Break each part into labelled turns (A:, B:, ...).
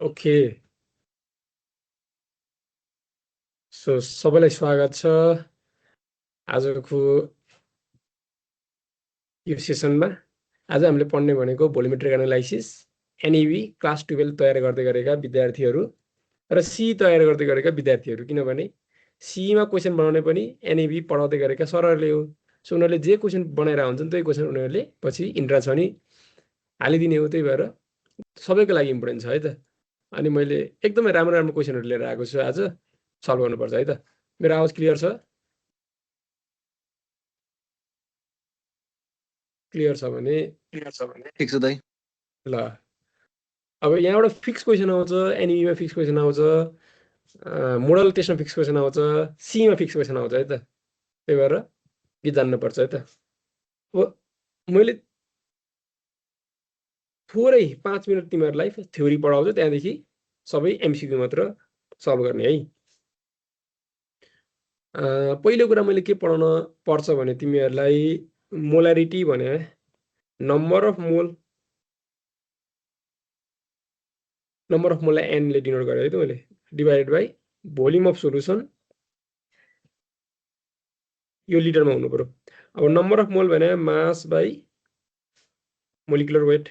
A: Okay so सबैलाई स्वागत छ आजको यो सेसनमा। आज हामीले पढ्ने भनेको भोल्युमेट्रिक एनालाइसिस एनईबी क्लास 12 तयार गर्दै गरेका विद्यार्थीहरू र सी तयार गर्दै गरेका विद्यार्थीहरू, किनभने सीमा क्वेसन बनाउने पनि एनईबी पढाउँदै गरेका सरहरूले हो। सो उनीहरूले जे क्वेसन बनाएर हुन्छन् त्यही क्वेसन उनीहरूले पछि इन्ट्रान्स पनि हालिदिने हो। त्यही भएर सबैको लागि इम्पोर्टेन्ट छ है त। अनि मैले एकदमै राम्रो राम्रो क्वेसनहरू लिएर आएको छु। आज सल्भ गर्नुपर्छ है त। मेरो आवाज क्लियर छ? क्लियर छ भने
B: ठिक छ दाइ।
A: ल, अब यहाँबाट फिक्स क्वेसन आउँछ, एनईबीमा फिक्स क्वेसन आउँछ, मोडल टेस्टमा फिक्स क्वेसन आउँछ, सीमा फिक्स क्वेसन आउँछ है त। त्यही भएर गीत जान्नुपर्छ है त। अब मैले थोरै 5 मिनट तिमीहरूलाई थ्योरी पढाउँछु, त्यहाँदेखि सबै एमसिक्यू मात्र सल्भ गर्ने है। पहिलो कुरा मैले के पढाउन पर्छ भने तिमीहरूलाई मोलारिटी भने नम्बर अफ मोललाई एनले डिनोट गरेँ है त मैले, divided by volume of solution, यो लिटरमा हुनु पर्यो। अब नम्बर अफ मोल भने मास बाई मोलिकुलर वेट,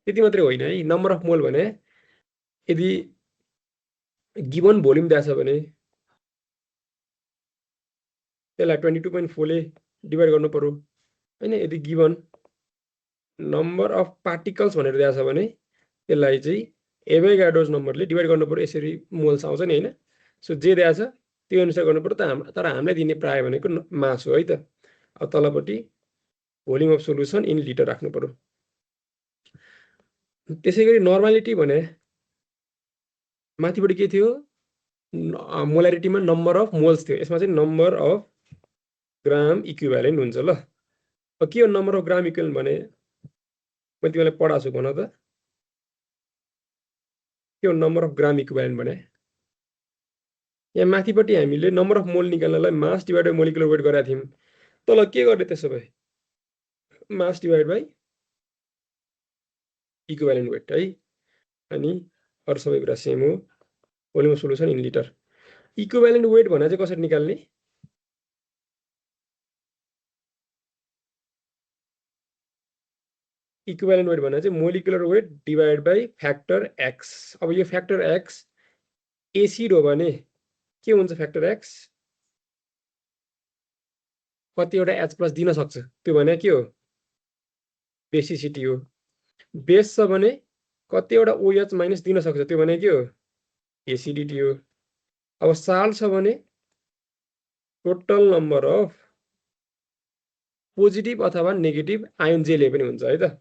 A: त्यति मात्रै होइन है। नम्बर अफ मोल भने यदि गिभन भोल्युम दिएको छ भने त्यसलाई 22.4 ले डिभाइड गर्नु पर्यो होइन। यदि गिभन नम्बर अफ पार्टिकल्स भनेर दिएको छ भने त्यसलाई चाहिँ एभोगाड्रोस नम्बरले डिभाइड गर्नु पर्यो। यसरी मोल्स आउँछ नि होइन। सो जे दिएको छ त्यो अनुसार गर्नु पर्यो। तर हामीलाई दिने प्राय भनेको मास हो है त। अब तलपट्टि volume of solution in litre राख्नु पर्यो। त्यसै गरी नर्मालिटी भने माथिपट्टि के थियो, मोलारिटीमा नम्बर अफ मोल्स थियो, यसमा चाहिँ नम्बर अफ ग्राम इक्विभ्यालेन्ट हुन्छ। ल, अब के हो नम्बर अफ ग्राम इक्विभ्यालेन्ट भने मैले तिमीलाई पढाएको छु, भन त के हो नम्बर अफ ग्राम इक्विभ्यालेन्ट भने। यहाँ माथिपट्टि हामीले नम्बर अफ मोल निकाल्नलाई mass divide by molecular weight गरेका थियौँ। तल के गर्ने त्यसो भए mass divide by equivalent weight है। अनि अरू सबै कुरा सेम हो। Volume of solution in litre. Equivalent weight भनेर चाहिँ कसरी निकाल्ने? इक्विभ्यालेन्ट वेट भनेर चाहिँ molecular weight divide by factor x. अब यो फ्याक्टर एक्स एसिड हो भने के हुन्छ? फ्याक्टर एक्स कतिवटा एच प्लस दिन सक्छ, त्यो भने के हो? बेसिसिटी हो। बेस छ भने कतिवटा ओएच माइनस दिन सक्छ, त्यो भने के हो? एसिडिटी हो। अब साल्ट छ भने टोटल नम्बर अफ पोजिटिभ अथवा नेगेटिभ आयोन जेले पनि हुन्छ है त।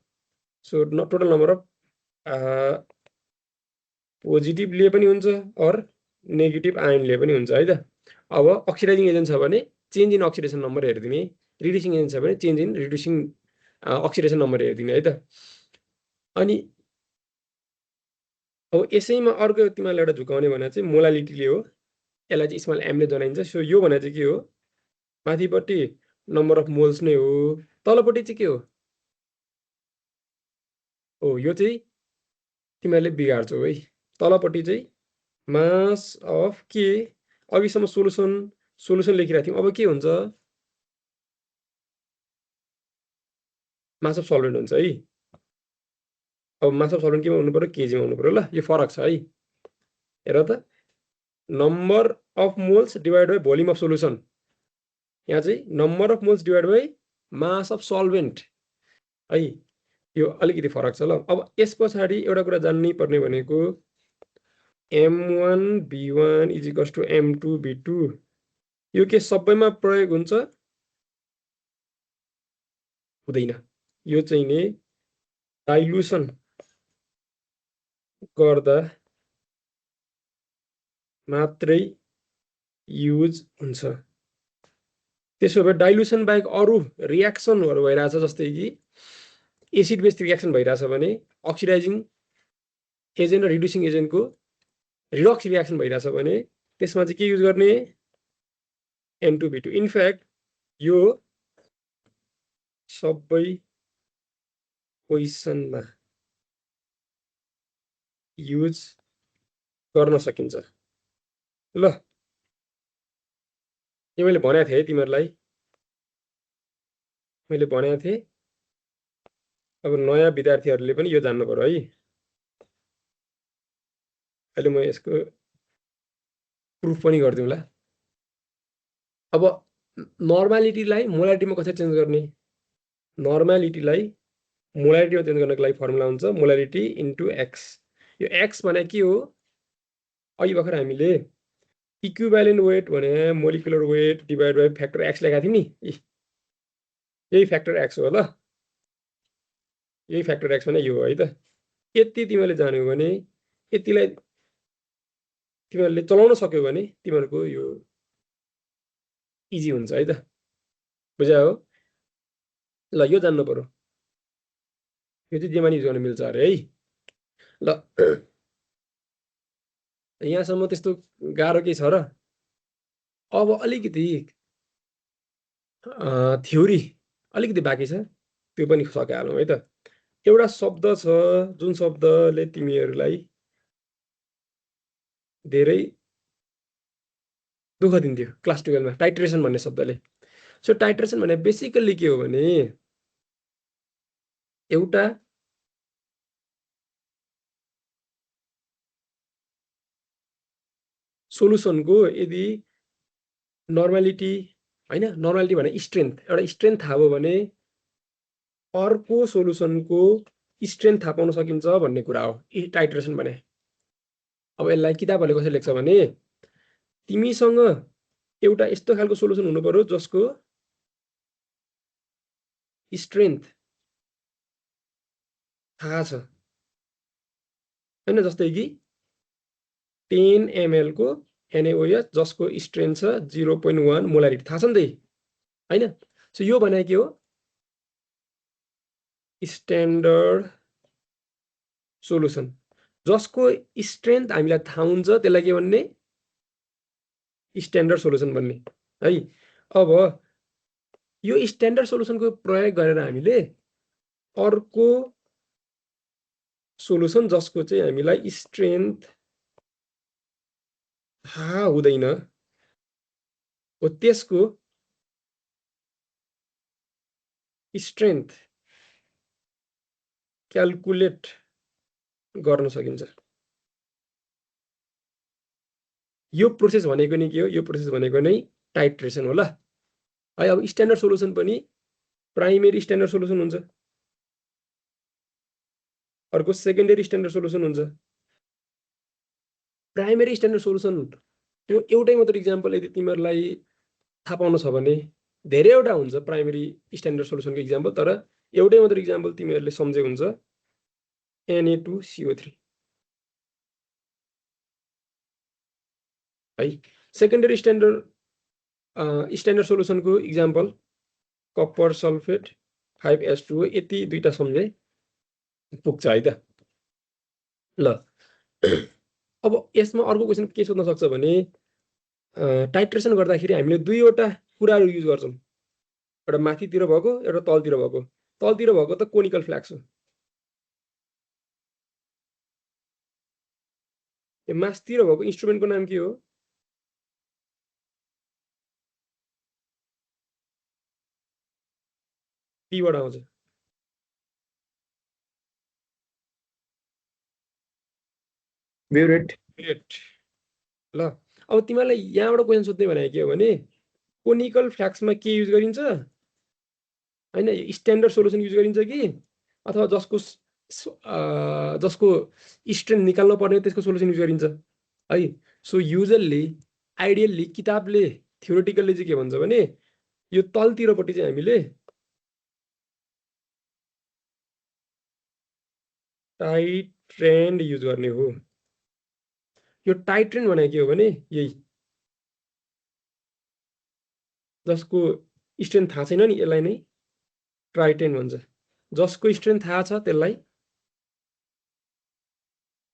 A: सो टोटल नम्बर अफ पोजिटिभले पनि हुन्छ अर नेगेटिभ आयोनले पनि हुन्छ है त। अब अक्सिडाइजिङ एजेन्ट छ भने चेन्ज इन अक्सिडेसन नम्बर हेरिदिने, रिड्युसिङ एजेन्ट छ भने change in reducing oxidation number हेरिदिने है त। अनि अब यसैमा अर्को तिमीलाई एउटा झुकाउने भने चाहिँ मोलालिटीले हो। यसलाई चाहिँ स्मल एमले जनाइन्छ। सो यो भने चाहिँ के हो? माथिपट्टि नम्बर अफ मोल्स नै हो, तलपट्टि चाहिँ के हो? हो, यो चाहिँ तिमीहरूले बिगार्छौ है। तलपट्टि चाहिँ मास अफ के, अघिसम्म सोलुसन लेखिरहेको थियौँ, अब के हुन्छ? मास अफ सल्भेन्ट हुन्छ है। अब मास अफ सल्भेन्ट केमा हुनु पर्यो? केजीमा हुनु पर्यो। ल, यो फरक छ है। हेर त, number of moles divide by volume of solution, यहाँ चाहिँ number of moles divide by mass of solvent है। यो अलिकति फरक छ। ल, अब यस पछाडि एउटा कुरा जान्नै पर्ने भनेको M1 V1 is equals to M2 V2, यो के सबैमा प्रयोग हुन्छ? हुँदैन। यो चाहिँ नि डाइल्युसन गर्दा मात्रै युज हुन्छ। त्यसो भए डाइल्युसन बाहेक अरू रियाक्सनहरू भइरहेछ, जस्तै कि एसिड बेस रियाक्सन भइरहेछ भने अक्सिडाइजिङ एजेन्ट र रिड्युसिङ एजेन्टको रिडक्स रियाक्सन भइरहेछ भने त्यसमा चाहिँ के युज गर्ने? N2V2। इनफ्याक्ट यो सबै क्वेसनमा युज गर्न सकिन्छ। ल यो मैले भनेको थिएँ तिमीहरूलाई, मैले भनेको थिएँ। अब नयाँ विद्यार्थीहरूले पनि यो जान्नु पर्यो है। अहिले म यसको प्रुफ पनि गरिदिउँला। अब नर्मालिटीलाई मोलारिटीमा कसरी चेन्ज गर्ने? नर्मालिटीलाई मोलारिटीमा चेन्ज गर्नको लागि फर्मुला हुन्छ मोलारिटी इन्टु एक्स। यो एक्स भने के हो? अघि भर्खर हामीले इक्विभ्यालेन्ट वेट भने molecular weight divide by factor X लेखेको थियौँ नि, यही फ्याक्टर एक्स हो। ल यही फ्याक्टर एक्स भने यो हो है त। यति तिमीहरूले जान्यौ भने, यतिलाई तिमीहरूले चलाउन सक्यौ भने तिमीहरूको यो इजी हुन्छ है त। बुझ्यौ हो? ल यो जान्नु पर्यो, यो चाहिँ जेमा युज गर्न मिल्छ अरे है। ल यहाँसम्म त्यस्तो गाह्रो के छ र? अब अलिकति थ्योरी अलिकति बाँकी छ, त्यो पनि सकिहालौँ है त। एउटा शब्द छ जुन शब्दले तिमीहरूलाई धेरै दुःख दिन्थ्यो क्लास 12 मा, टाइट्रेसन भन्ने शब्दले। सो टाइट्रेसन भने बेसिकल्ली के हो भने एउटा सोलुसनको यदि नर्मालिटी हैन, नर्मालिटी भने स्ट्रेन्थ, एउटा स्ट्रेन्थ थाहा भयो भने अर्को सोलुसनको स्ट्रेन्थ थाहा पाउन सकिन्छ भन्ने कुरा हो टाइट्रेसन भने। अब यसलाई किताबहरूले कसरी लेख्छ भने तिमीसँग एउटा यस्तो खालको सोलुसन हुनु पर्यो जसको स्ट्रेन्थ थाहा छ हैन, जस्तै कि 10 ml को NaOH जसको स्ट्रेन्थ छ 0.1 मोलारिटी थाहा छ नि त हैन। सो यो भने के हो? स्ट्यान्डर्ड सोलुसन जसको स्ट्रेन्थ हामीलाई थाहा हुन्छ त्यसलाई के भन्ने? स्ट्यान्डर्ड सोलुसन भन्ने है। अब यो स्ट्यान्डर्ड सोलुसनको प्रयोग गरेर हामीले अर्को सोलुसन जसको चाहिँ हामीलाई स्ट्रेन्थ थाहा हुँदैन हो त्यसको स्ट्रेन्थ क्याल्कुलेट गर्न सकिन्छ। यो प्रोसेस भनेको नि के हो? यो प्रोसेस भनेको नै टाइट्रेसन हो। ल है, अब स्ट्यान्डर्ड सोलुसन पनि प्राइमेरी स्ट्यान्डर्ड सोलुसन हुन्छ, अर्को सेकेन्डरी स्ट्यान्डर्ड सोलुसन हुन्छ। प्राइमेरी स्ट्यान्डर्ड सोलुसन त्यो एउटै मात्र इक्जाम्पल यदि तिमीहरूलाई थाहा पाउन छ भने धेरैवटा हुन्छ प्राइमेरी स्ट्यान्डर्ड सोलुसनको इक्जाम्पल, तर एउटै मात्र इक्जाम्पल तिमीहरूले सम्झे हुन्छ Na2CO3 है। सेकेन्डरी स्ट्यान्डर्ड सोलुसनको इक्जाम्पल कपर सल्फेट 5H2O, यति दुईटा सम्झे पुग्छ है त। ल अब यसमा अर्को क्वेसन के सोध्न सक्छ भने टाइट्रेसन गर्दाखेरि हामीले दुईवटा कुराहरू युज गर्छौँ, एउटा माथितिर भएको एउटा तलतिर भएको। तलतिर भएको त कोनिकल फ्ल्याक्स हो, यो माथितिर भएको इन्स्ट्रुमेन्टको नाम के हो? टीबाट आउँछ,
B: ब्युरेट।
A: ल अब तिमीहरूलाई यहाँबाट क्वेसन सोध्ने भनेको के हो भने कोनिकल फ्ल्याक्समा के युज गरिन्छ हैन, स्ट्यान्डर्ड सोलुसन युज गरिन्छ कि अथवा जसको स्ट्रेन्थ निकाल्न पर्ने त्यसको सोलुसन युज गरिन्छ है। सो युजल्ली आइडियल्ली किताबले थ्योरेटिकल्ली चाहिँ के भन्छ भने यो तलतिरपट्टि चाहिँ हामीले टाइट्रेन्ड युज गर्ने हो। यो टाइट्रेन्ड भनेको के हो भने यही जसको स्ट्रेन्थ थाहा छैन नि यसलाई नै टाइट्रेन्ड भन्छ, जसको स्ट्रेन्थ थाहा छ त्यसलाई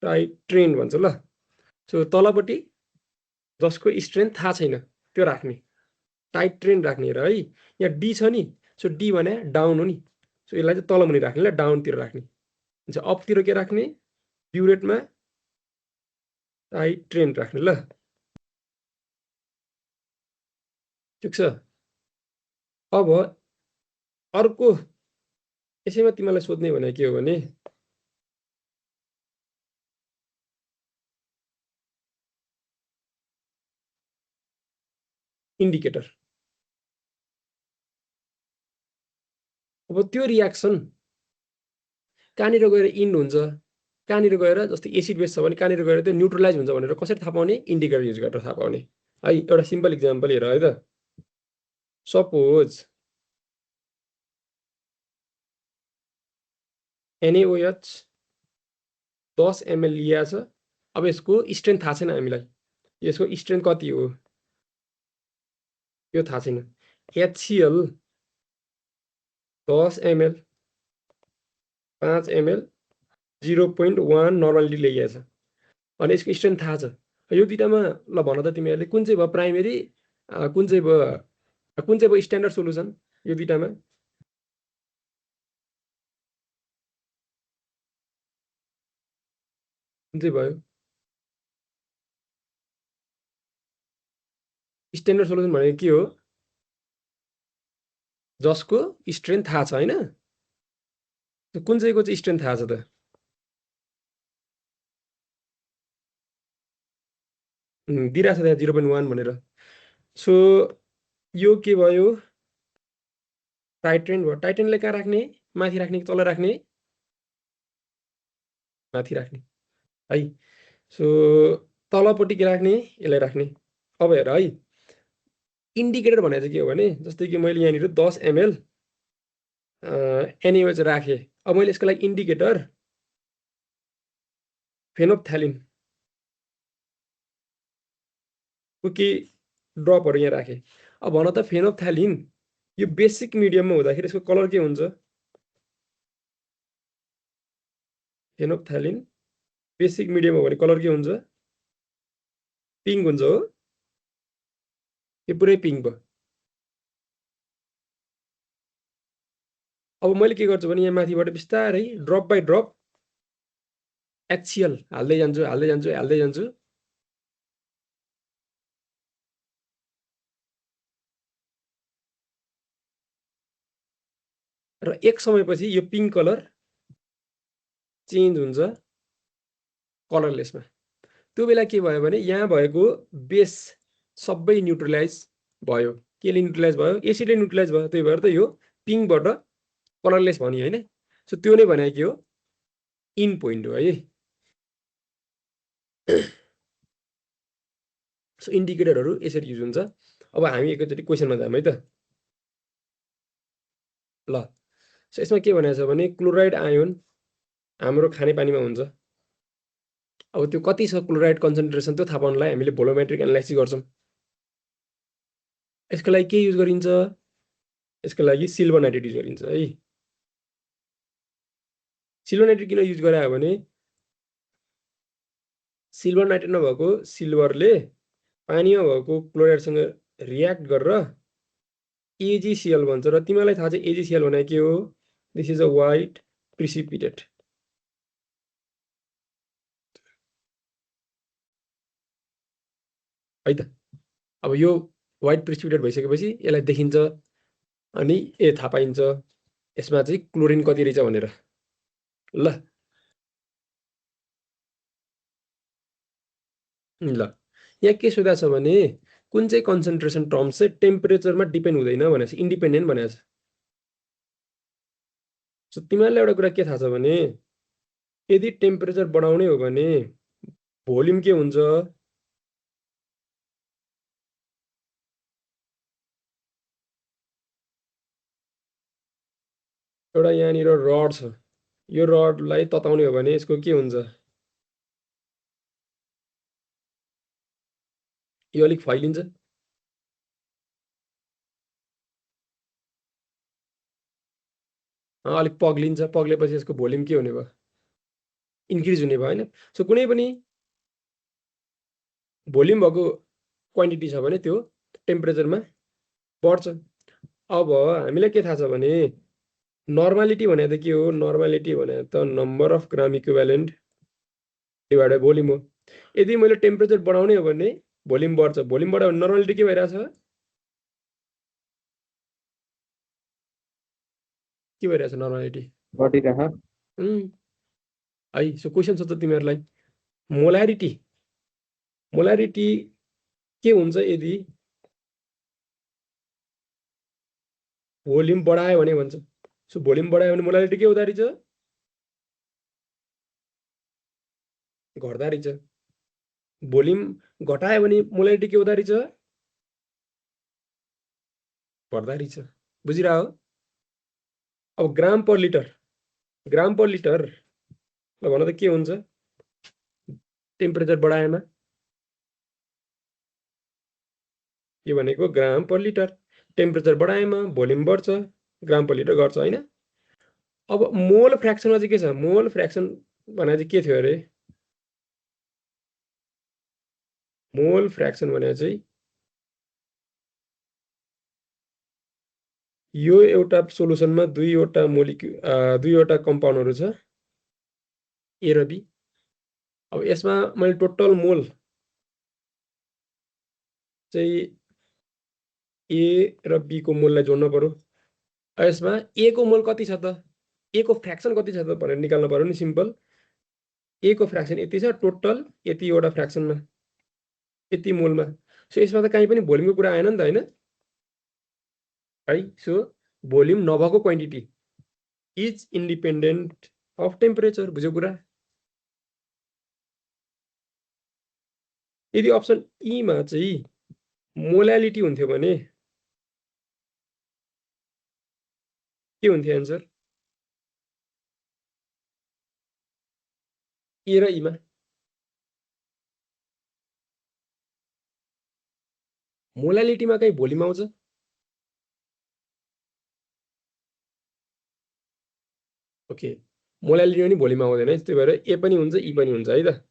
A: टाइट्रेन्ड भन्छ। ल सो तलपट्टि जसको स्ट्रेन्थ थाहा छैन त्यो राख्ने, टाइट्रेन्ड राख्ने र है। यहाँ डी छ नि, सो डी भने डाउन हो नि, सो यसलाई चाहिँ तल मुनि राख्ने, ल डाउनतिर राख्ने। अपतिर के राख्ने? ब्युरेटमा टाइट्रेन्ट राख्ने ल ठिक छ अब अर्को यसैमा तिमीलाई सोध्ने भने के हो भने इन्डिकेटर अब त्यो रियाक्सन कहाँनिर गएर इन्ड हुन्छ कहाँनिर गएर जस्तै एसिड बेस छ भने कहाँनिर गएर त्यो न्युट्रलाइज हुन्छ भनेर कसरी थाहा पाउने इन्डिकेटर युज गरेर थाहा पाउने है एउटा सिम्पल इक्जाम्पल हेर है त सपोज NaOH 10 ml लिया छ अब यसको स्ट्रेन्थ थाहा छैन हामीलाई यसको स्ट्रेन्थ कति हो यो थाहा छैन HCl 10 ml 5 ml 0.1 नर्मलिटी ल्याइएको छ अनि यसको स्ट्रेन्थ थाहा छ यो दुईटामा ल भन त तिमीहरूले कुन चाहिँ भयो प्राइमेरी कुन चाहिँ भयो स्ट्यान्डर्ड सोलुसन यो दुईटामा कुन चाहिँ भयो स्ट्यान्डर्ड सोलुसन भनेको के हो जसको स्ट्रेन्थ थाहा छ हैन कुन चाहिँको चाहिँ स्ट्रेन्थ थाहा छ त दिइरहेको छ त्यहाँ 0.1 भनेर सो यो के भयो टाइट्रेन्ट भयो टाइट्रेन्टले कहाँ राख्ने माथि राख्ने कि तल राख्ने माथि राख्ने है सो तलपट्टि के राख्ने यसलाई राख्ने अब हेर है इन्डिकेटर भनेको चाहिँ के हो भने जस्तै कि मैले यहाँनिर 10 ml NaOH राखेँ अब मैले यसको लागि इन्डिकेटर फेनोप्थ्यालिन के ड्रपहरू यहाँ राखेँ अब भन त फेनोप्थ्यालिन यो बेसिक मिडियममा हुँदाखेरि यसको कलर के हुन्छ फेनोप्थ्यालिन बेसिक मिडियम हो भने कलर के हुन्छ पिङ्क हुन्छ हो यो पुरै पिङ्क भयो अब मैले के गर्छु भने यहाँ माथिबाट बिस्तारै ड्रप बाई ड्रप HCl हाल्दै जान्छु र एक समयपछि यो पिङ्क कलर चेन्ज हुन्छ कलरलेसमा त्यो बेला के भयो भने यहाँ भएको बेस सबै न्युट्रलाइज भयो केले न्युट्रलाइज भयो एसिडले न्युट्रलाइज भयो त्यही भएर त यो पिङ्कबाट कलरलेस भन्यो हैन सो त्यो नै भने के हो इन पोइन्ट हो है सो इन्डिकेटरहरू यसरी युज हुन्छ अब हामी एकैचोटि क्वेसनमा जाम है त ल सो यसमा के भनेको छ भने क्लोराइड आयोन हाम्रो खानेपानीमा हुन्छ अब त्यो कति छ क्लोराइड कन्सन्ट्रेसन त्यो थाहा पाउनलाई हामीले भोलोमेट्रिक एनालाइसिस गर्छौँ यसको लागि के युज गरिन्छ यसको लागि सिल्भर नाइट्रेट युज गरिन्छ है सिल्भर नाइट्रेट किन युज गरायो भने सिल्भर नाइट्रेट नभएको सिल्भरले पानीमा भएको क्लोराइडसँग रियाक्ट गरेर AgCl भन्छ र तिमीलाई थाहा छ AgCl भनेको के हो this is a white precipitate है त अब यो व्हाइट प्रिसिपिटेट भइसकेपछि यसलाई देखिन्छ अनि थाहा पाइन्छ यसमा चाहिँ क्लोरिन कति रहेछ भनेर ल यहाँ के सोधेको छ भने कुन चाहिँ कन्सन्ट्रेसन टर्म चाहिँ टेम्परेचरमा डिपेन्ड हुँदैन भनेको छ इन्डिपेन्डेन्ट भनेको छ सो तिमीहरूलाई एउटा कुरा के थाहा छ भने यदि टेम्परेचर बढाउने हो भने भोल्युम के हुन्छ एउटा यहाँनिर रड छ यो रडलाई तताउने हो भने यसको के हुन्छ यो अलिक फैलिन्छ अलिक पग्लिन्छ पग्लेपछि यसको भोल्युम के हुने भयो इन्क्रिज हुने भयो हैन सो कुनै पनि भोल्युम भएको क्वान्टिटी छ भने त्यो टेम्परेचरमा बढ्छ अब हामीलाई के थाहा छ भने नर्मालिटी भने त के हो नर्मालिटी भने त number of gram equivalent divide by volume हो यदि मैले टेम्परेचर बढाउने हो भने भोल्युम बढ्छ, भोल्युम बढ्यो भने नर्मालिटी के भइरहेछ, के भइरहेछ नर्मालिटी
B: बढिरह
A: है। सो क्वेसन छ त तिमीहरूलाई, मोलारिटी मोलारिटी के हुन्छ यदि भोल्युम बढायो भने भन्छ। सो भोल्युम बढायो भने मोलारिटी के हुँदो रहेछ, घट्दो रहेछ। भोल्युम घटायो भने मोलारिटी के हुँदो रहेछ, बढ्दो रहेछ। बुझिरह। अब ग्राम पर लिटर ल भन त के हुन्छ टेम्परेचर बढाएमा, के भनेको ग्राम पर लिटर। टेम्परेचर बढाएमा भोल्युम बढ्छ, ग्राम पर लिटर गर्छ हैन। अब मोल फ्र्याक्सनमा चाहिँ के छ, मोल फ्र्याक्सन भने चाहिँ के थियो अरे, मोल फ्र्याक्सन भने चाहिँ यो एउटा सोलुसनमा दुईवटा कम्पाउन्डहरु छ ए र बी। अब यसमा मैले टोटल मोल चाहिँ ए र बी को मोललाई जोड्नु पर्यो। यसमा ए को मोल कति छ त, ए को फ्र्याक्सन कति छ त भनेर निकाल्नु पर्यो नि। सिम्पल, ए को फ्र्याक्सन यति छ, टोटल यतिवटा फ्र्याक्सनमा यति मोलमा। सो यसमा त कहीँ पनि भोल्युमको कुरा आएन नि त हैन है। सो भोल्युम नभएको quantity is independent of temperature. बुझ्यो कुरा। यदि अप्सन ई मा चाहिँ मोलालिटी हुन्थ्यो भने के हुन्थ्यो एन्सर, ए र ईमा मोलालिटीमा कहीँ भोल्युम आउँछ, ओके मोलालिटी पनि भोल्युम आउँदैन है। त्यही भएर ए पनि हुन्छ ई पनि हुन्छ है त।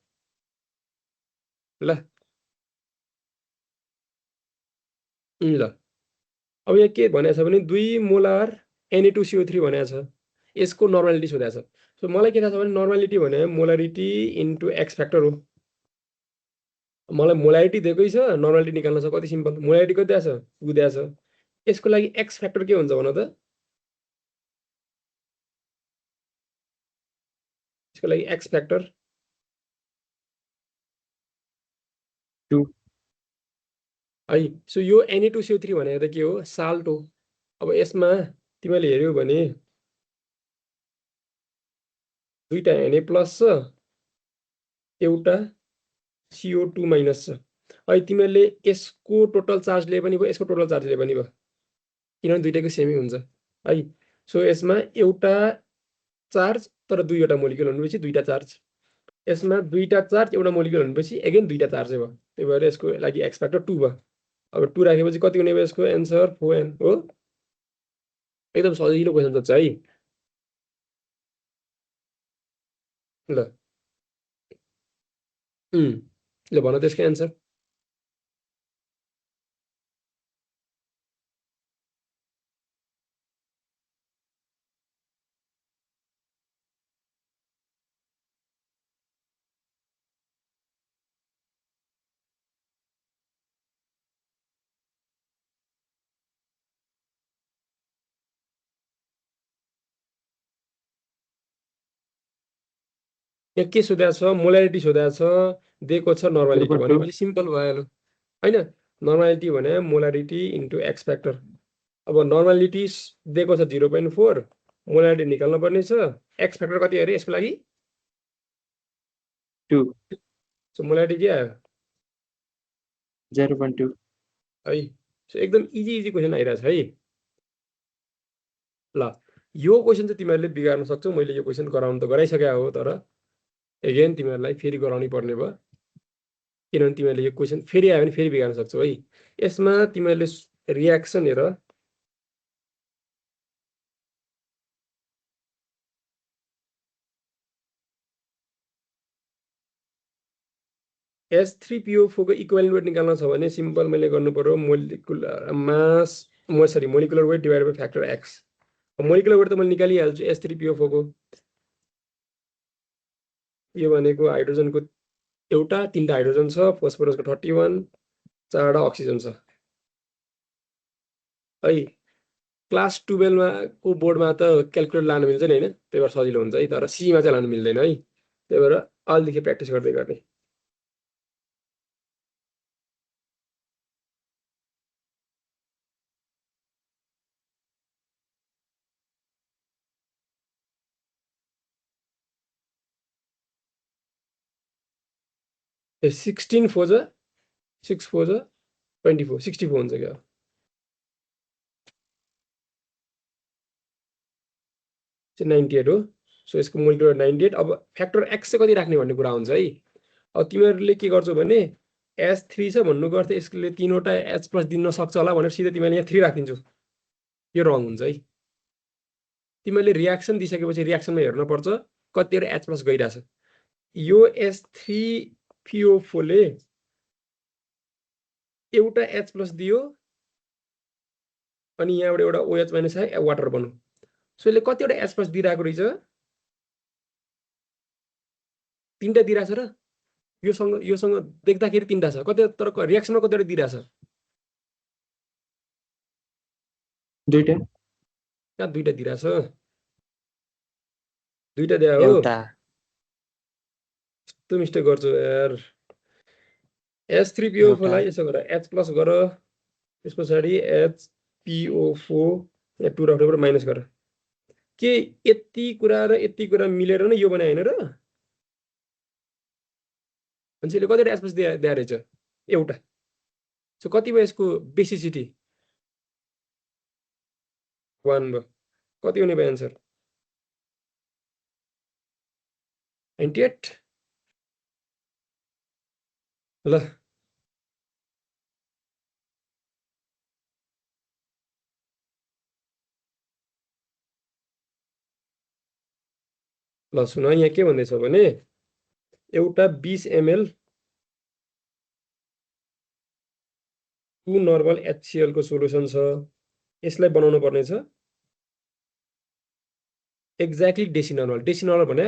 A: ल ल अब यहाँ के भनेको छ भने 2 मोलार Na2CO3 भनेको छ, यसको नर्मालिटी सोधेको छ। सो मलाई के थाहा छ भने नर्मालिटी भने मोलारिटी इन्टु एक्स फ्याक्टर हो। मलाई मोलारिटी दिएकै छ, नर्मालिटी निकाल्न छ, कति सिम्पल। मोलारिटी कति दिएको छ, 2 दिएको छ। यसको लागि एक्स फ्याक्टर के हुन्छ भन त, यसको लागि एक्स फ्याक्टर
B: 2
A: है। सो यो Na2CO3 भनेको त के हो, साल्ट हो। अब यसमा तिमीले हेर्यौ भने दुईटा Na+ छ, एउटा CO2 माइनस छ। है तिमीले यसको टोटल चार्ज लिए पनि भयो, यसको टोटल चार्ज लिए पनि भयो, किनभने दुईटैको सेमै हुन्छ है। सो यसमा एउटा चार्ज तर दुईवटा मोलिक्युल हुनेपछि दुईटा चार्ज, यसमा दुईटा चार्ज एउटा मोलिक्युल हुनेपछि एगेन दुईटा चार्ज भयो। त्यही भएर यसको लागि एक्स फ्याक्टर 2 भयो। अब 2 राखेपछि कति हुने भयो यसको एन्सर, 4n हो। एकदम सजिलो क्वेसन छ है। ल ल भन त्यसको एन्सर। यहाँ के सोधेको छ, मोलारिटी सोधेको छ, दिएको छ नर्मालिटी, भनेपछि सिम्पल भइहाल्यो हैन। नर्मालिटी भने मोलारिटी इन्टु एक्स फ्याक्टर। अब नर्मालिटी दिएको छ 0.4, मोलारिटी निकाल्नु पर्ने छ, एक्स फ्याक्टर कति अरे यसको लागि
B: 2
A: सो मोलारिटी के आयो
B: 0.2
A: है। सो एकदम इजी क्वेसन आइरहेछ है। ल यो क्वेसन चाहिँ तिमीहरूले बिगार्न सक्छौ। मैले यो क्वेसन गराउनु त गराइसकेको हो, तर एगेन तिमीहरूलाई फेरि गराउनै पर्ने भयो, किनभने तिमीहरूले यो क्वेसन फेरि आयो भने फेरि बिगार्न सक्छौ है। यसमा तिमीहरूले रियाक्सन हेर, H3PO4 को इक्विभ्यालेन्ट वेट निकाल्न छ भने सिम्पल मैले गर्नु पर्यो molecular mass molecular weight divided by factor X. Molecular weight त मैले निकालिहाल्छु H3PO4 को, यो भनेको हाइड्रोजनको एउटा 3टा हाइड्रोजन छ फोस्फरसको 31 4टा अक्सिजन छ है क्लास 12 मा को बोर्डमा त क्याल्कुलेटर लान मिल्छ नि हैन त्यही भएर सजिलो हुन्छ है तर सी मा चाहिँ लान मिल्दैन है त्यही भएर अलिदेखि प्र्याक्टिस गर्दै गर्ने 16 4 जा 6 4 जा 24 64 हुन्छ क्या चाहिँ 98 हो सो यसको मोलिकुलर 98 अब फ्याक्टर एक्स चाहिँ कति राख्ने भन्ने कुरा हुन्छ है अब तिमीहरूले के गर्छौ भने S3 छ भन्नुको अर्थ यसले 3वटा H+ दिन सक्छ होला भनेर सिधै तिमीले यहाँ 3 राखिदिन्छौ यो रङ हुन्छ है तिमीले रियाक्सन दिइसकेपछि रियाक्सनमा हेर्न पर्छ कतिवटा H+ गइराछ यो S3PO4 ले एउटा H+ दियो अनि यहाँबाट एउटा OH- आयो वाटर बन्यो सो यसले कतिवटा H+ दिइराको रहेछ 3टा दिइराछ र योसँग देख्दाखेरि 3टा छ कति तर रियाक्सनमा कतिवटा दिइराछ
B: 2टा
A: कहाँ 2टा दिइराछ 2टा दिया हो
B: एउटा
A: यस्तो मिस्टेक गर्छु यार S3PO4 लाई यसो गर H+ गर त्यस पछाडी HPO4 या 2 राख्नुबाट माइनस गर के यति कुरा र यति कुरा मिलेर नै यो बनाए हैन र मान्छेले कतिवटा H+ दिया रहेछ एउटा सो कति भयो यसको बेसिसिटी 1 भयो कति हुने भयो आन्सर 98 ल ल सुन यहाँ के भन्दैछ भने एउटा 20 ml 2 नर्मल HCl को सोलुसन छ यसलाई बनाउनु पर्ने छ एक्ज्याक्टली डेसिनर्मल भने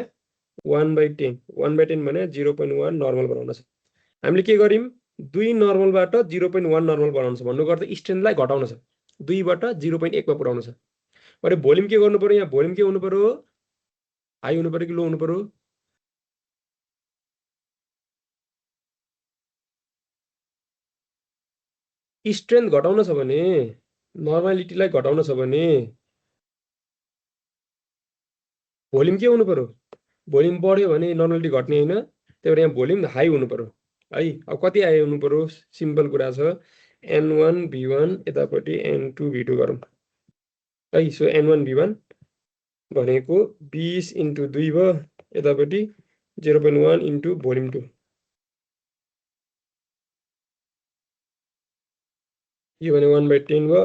A: 1/10 1/10 भने 0.1 नर्मल बनाउन छ हामीले के गरिम 2 नर्मलबाट 0.1 नर्मल बनाउन छ भन्नुको अर्थ स्ट्रेन्थलाई घटाउन छ 2 बाट 0.1 मा पुर्याउन छ अनि भोल्युम के गर्नु पर्यो यहाँ भोल्युम के हुनु पर्यो हाई हुनु पर्यो कि लो हुनु पर्यो स्ट्रेन्थ घटाउन छ भने नर्मालिटीलाई घटाउन छ भने भोल्युम के हुनु पर्यो भोल्युम बढ्यो भने नर्मालिटी घट्ने हैन त्यही भएर यहाँ भोल्युम हाई हुनु पर्यो है अब कति आयो हुनु पर्यो सिम्पल कुरा छ N1 V1 यतापट्टि N2 V2 गरौँ है सो N1 V1 भनेको 20 × 2 भयो यतापट्टि 0.1 × भोल्युम 2 यो भने 1/10 भयो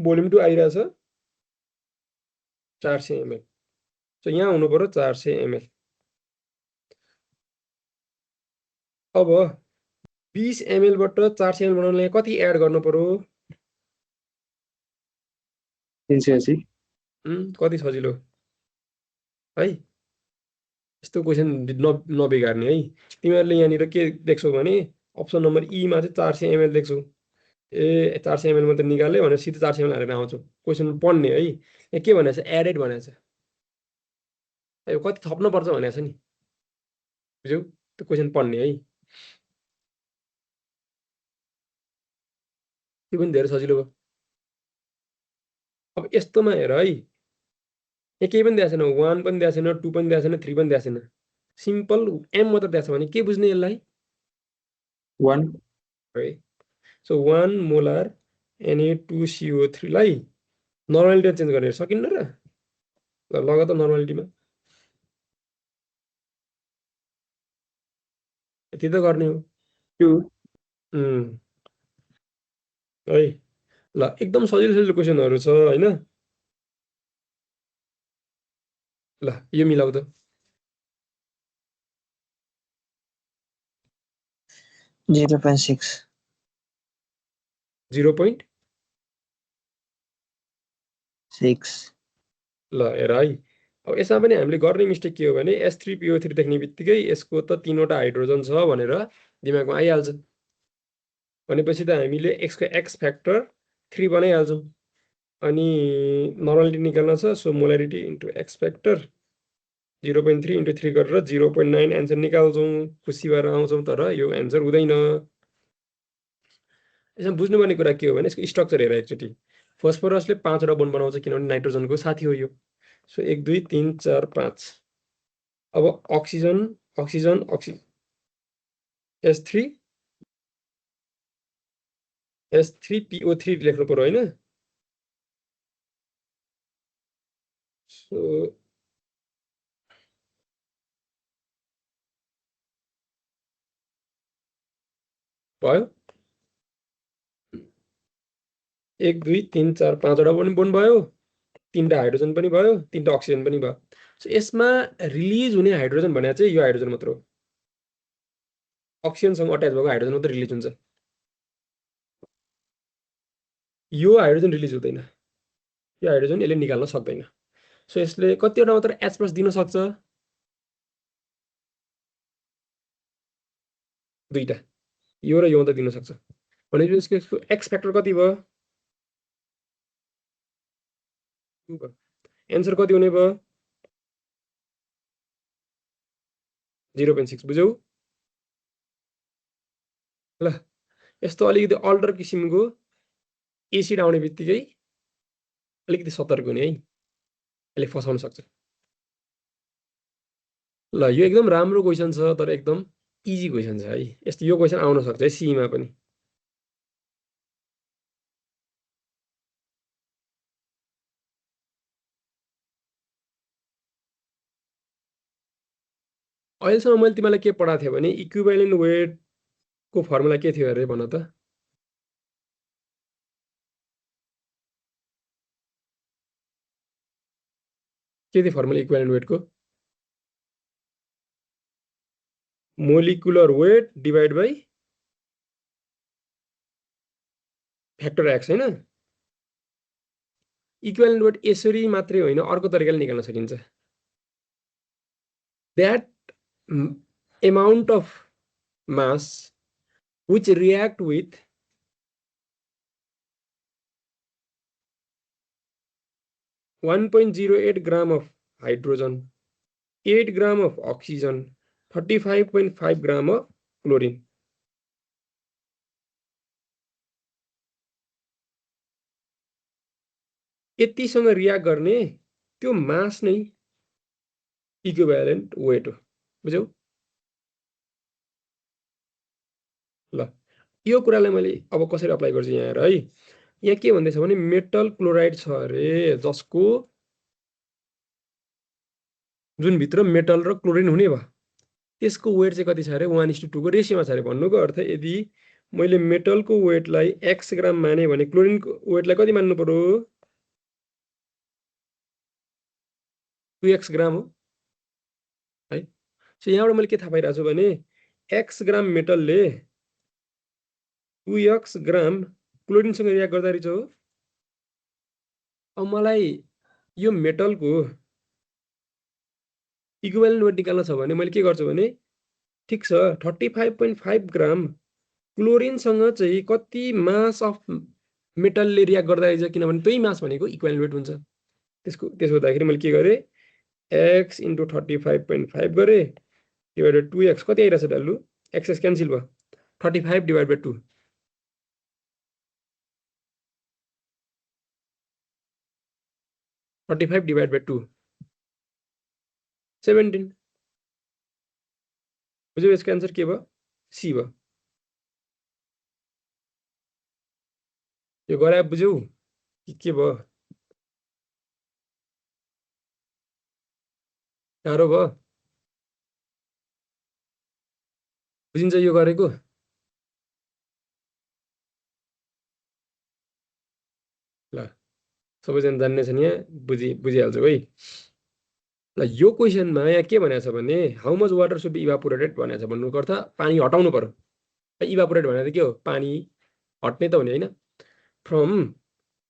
A: भोल्युम 2 आइराछ 400 ml सो यहाँ हुनु पर्यो 400 ml अब 20 ml बाट 400 ml बनाउनलाई कति एड गर्नु पर्यो
B: 380
A: कति सजिलो है यस्तो क्वेशन नबिगार्ने है तिमीहरूले यहाँनिर के देख्छौ भने अप्सन नम्बर ई मा चाहिँ 400 ml देख्छौ ए 400 ml मात्र निकाल्यो भने सिधै 400 ml हालेर आउँछौ क्वेशन पढ्ने है यहाँ के भनेछ एडेड भनेछ यो कति थप्नु पर्छ भनेछ नि बुझ्यौ त्यो क्वेशन पढ्ने है त्यो पनि धेरै सजिलो भयो अब यस्तोमा हेर है यहाँ केही पनि दिएको छैन 1 पनि दिएको छैन 2 पनि दिएको छैन 3 पनि दिएको छैन सिम्पल m मात्र दिएको छ भने के बुझ्ने यसलाई
B: 1
A: है सो 1 मोलार Na2CO3 लाई नर्मालिटी चेन्ज गर्न सकिन्न र लग त नर्मालिटीमा यति त गर्ने हो
B: 2
A: है ल एकदम सजिलो क्वेशनहरु छ हैन ल यो मिलाउ त
C: 0.6
A: 0.6 ल हेर है अब यसमा पनि हामीले गर्ने मिस्टेक के हो भने S3PO3 देख्ने बित्तिकै यसको त 3वटा हाइड्रोजन छ भनेर दिमागमा आइहाल्छ। भनेपछि त हामीले एक्सको एक्स फ्याक्टर 3 बनाइहाल्छौँ। अनि नर्मालिटी निकाल्न छ, so molarity into x factor 0.3 into 3 गरेर 0.9 एन्सर निकाल्छौँ। खुसी भएर आउँछौँ, तर यो एन्सर हुँदैन। यसमा बुझ्नुपर्ने कुरा के हो भने यसको स्ट्रक्चर हेर एकचोटि। फस्फोरसले 5वटा बोन्ड बनाउँछ किनभने नाइट्रोजनको साथी हो यो। सो 1 2 3 4 5। अब अक्सिजन अक्सिजन S3 S3PO3 लेख्नु पर्यो होइन। सो भयो 1 2 3 4 5वटा पनि बोन्ड भयो, 3टा हाइड्रोजन पनि भयो, 3टा अक्सिजन पनि भयो। सो यसमा रिलिज हुने हाइड्रोजन भने चाहिँ यो हाइड्रोजन मात्र हो। अक्सिजनसँग अट्याच भएको हाइड्रोजन मात्र रिलिज हुन्छ। यो हाइड्रोजन रिलिज हुँदैन, यो हाइड्रोजन यसले निकाल्न सक्दैन। सो यसले कतिवटा मात्र H+ दिन सक्छ? 2टा, यो र यो मात्र दिन सक्छ। भनेपछि यसको एक्स फ्याक्टर कति भयो? एन्सर कति हुने भयो? 0.6। बुझ्यौ? ल यस्तो अलिकति अल्टर किसिमको एसिड आउने बित्तिकै अलिकति सतर्क हुने है, यसले फसाउन सक्छ। ल यो एकदम राम्रो क्वेसन छ, तर एकदम इजी क्वेसन छ है। यस्तो यो क्वेसन आउन सक्छ है सीमा पनि। अहिलेसम्म मैले तिमीलाई के पढाएको थिएँ भने इक्विभ्यालेन्ट वेटको फर्मुला के थियो अरे भन त? के थियो फर्मुला इक्विभ्यालेन्ट वेटको? Molecular weight divide by factor x होइन। इक्विभ्यालेन्ट वेट यसरी मात्रै होइन, अर्को तरिकाले निकाल्न सकिन्छ। That amount of mass which react with (1.08 gram of hydrogen, 8 gram of oxygen, 35.5 gram of chlorine. यतिसँग react गर्ने त्यो मास नै इक्विभ्यालेन्ट वेट हो। बुझ्यौ? ल यो कुरालाई मैले अब कसरी अप्लाई गर्छु यहाँ हेर है। यहाँ के भन्दैछ भने मेटल क्लोराइड छ अरे, जसको जुन भित्र मेटल र क्लोरिन हुने भयो, त्यसको वेट चाहिँ कति छ अरे? 1:2 को रेसियोमा छ अरे। भन्नुको अर्थ यदि मैले मेटलको वेटलाई x ग्राम माने भने क्लोरिनको वेटलाई कति मान्नु पर्यो? 2x ग्राम हो है। सो यहाँबाट मैले के थाहा पाइरहेको छु भने x ग्राम मेटलले 2x ग्राम क्लोरिनसँग रियाक्ट गर्दा रहेछ हो। अब मलाई यो मेटलको इक्विभ्यालेन्ट वेट निकाल्न छ भने मैले के गर्छु भने ठिक छ 35.5 ग्राम क्लोरिनसँग चाहिँ कति मास अफ मेटलले रियाक्ट गर्दा रहेछ, किनभने त्यही मास भनेको इक्विभ्यालेन्ट वेट हुन्छ। त्यसो हुँदाखेरि मैले के गरेँ, x इन्टु 35.5 गरेँ डिभाइडेड 2x कति आइरहेछ भ्यालु? एक्स क्यान्सल भयो, 35 डिभाइड बाई 2, 35 डिभाइड बाई 2 17। बुझ्यौ? यसको एन्सर के भयो? सी भयो। यो गरे बुझ्यौ के भयो? गाह्रो भयो? बुझिन्छ यो गरेको? ल सबैजना जान्ने छन् यहाँ, बुझिहाल्छौ है। ल यो क्वेसनमा यहाँ के भनेको छ भने how much water should be evaporated भनेको छ। भन्नुको अर्थ पानी हटाउनु पर्यो। इभापोरेट भनेको के हो? पानी हट्ने त हुने होइन। From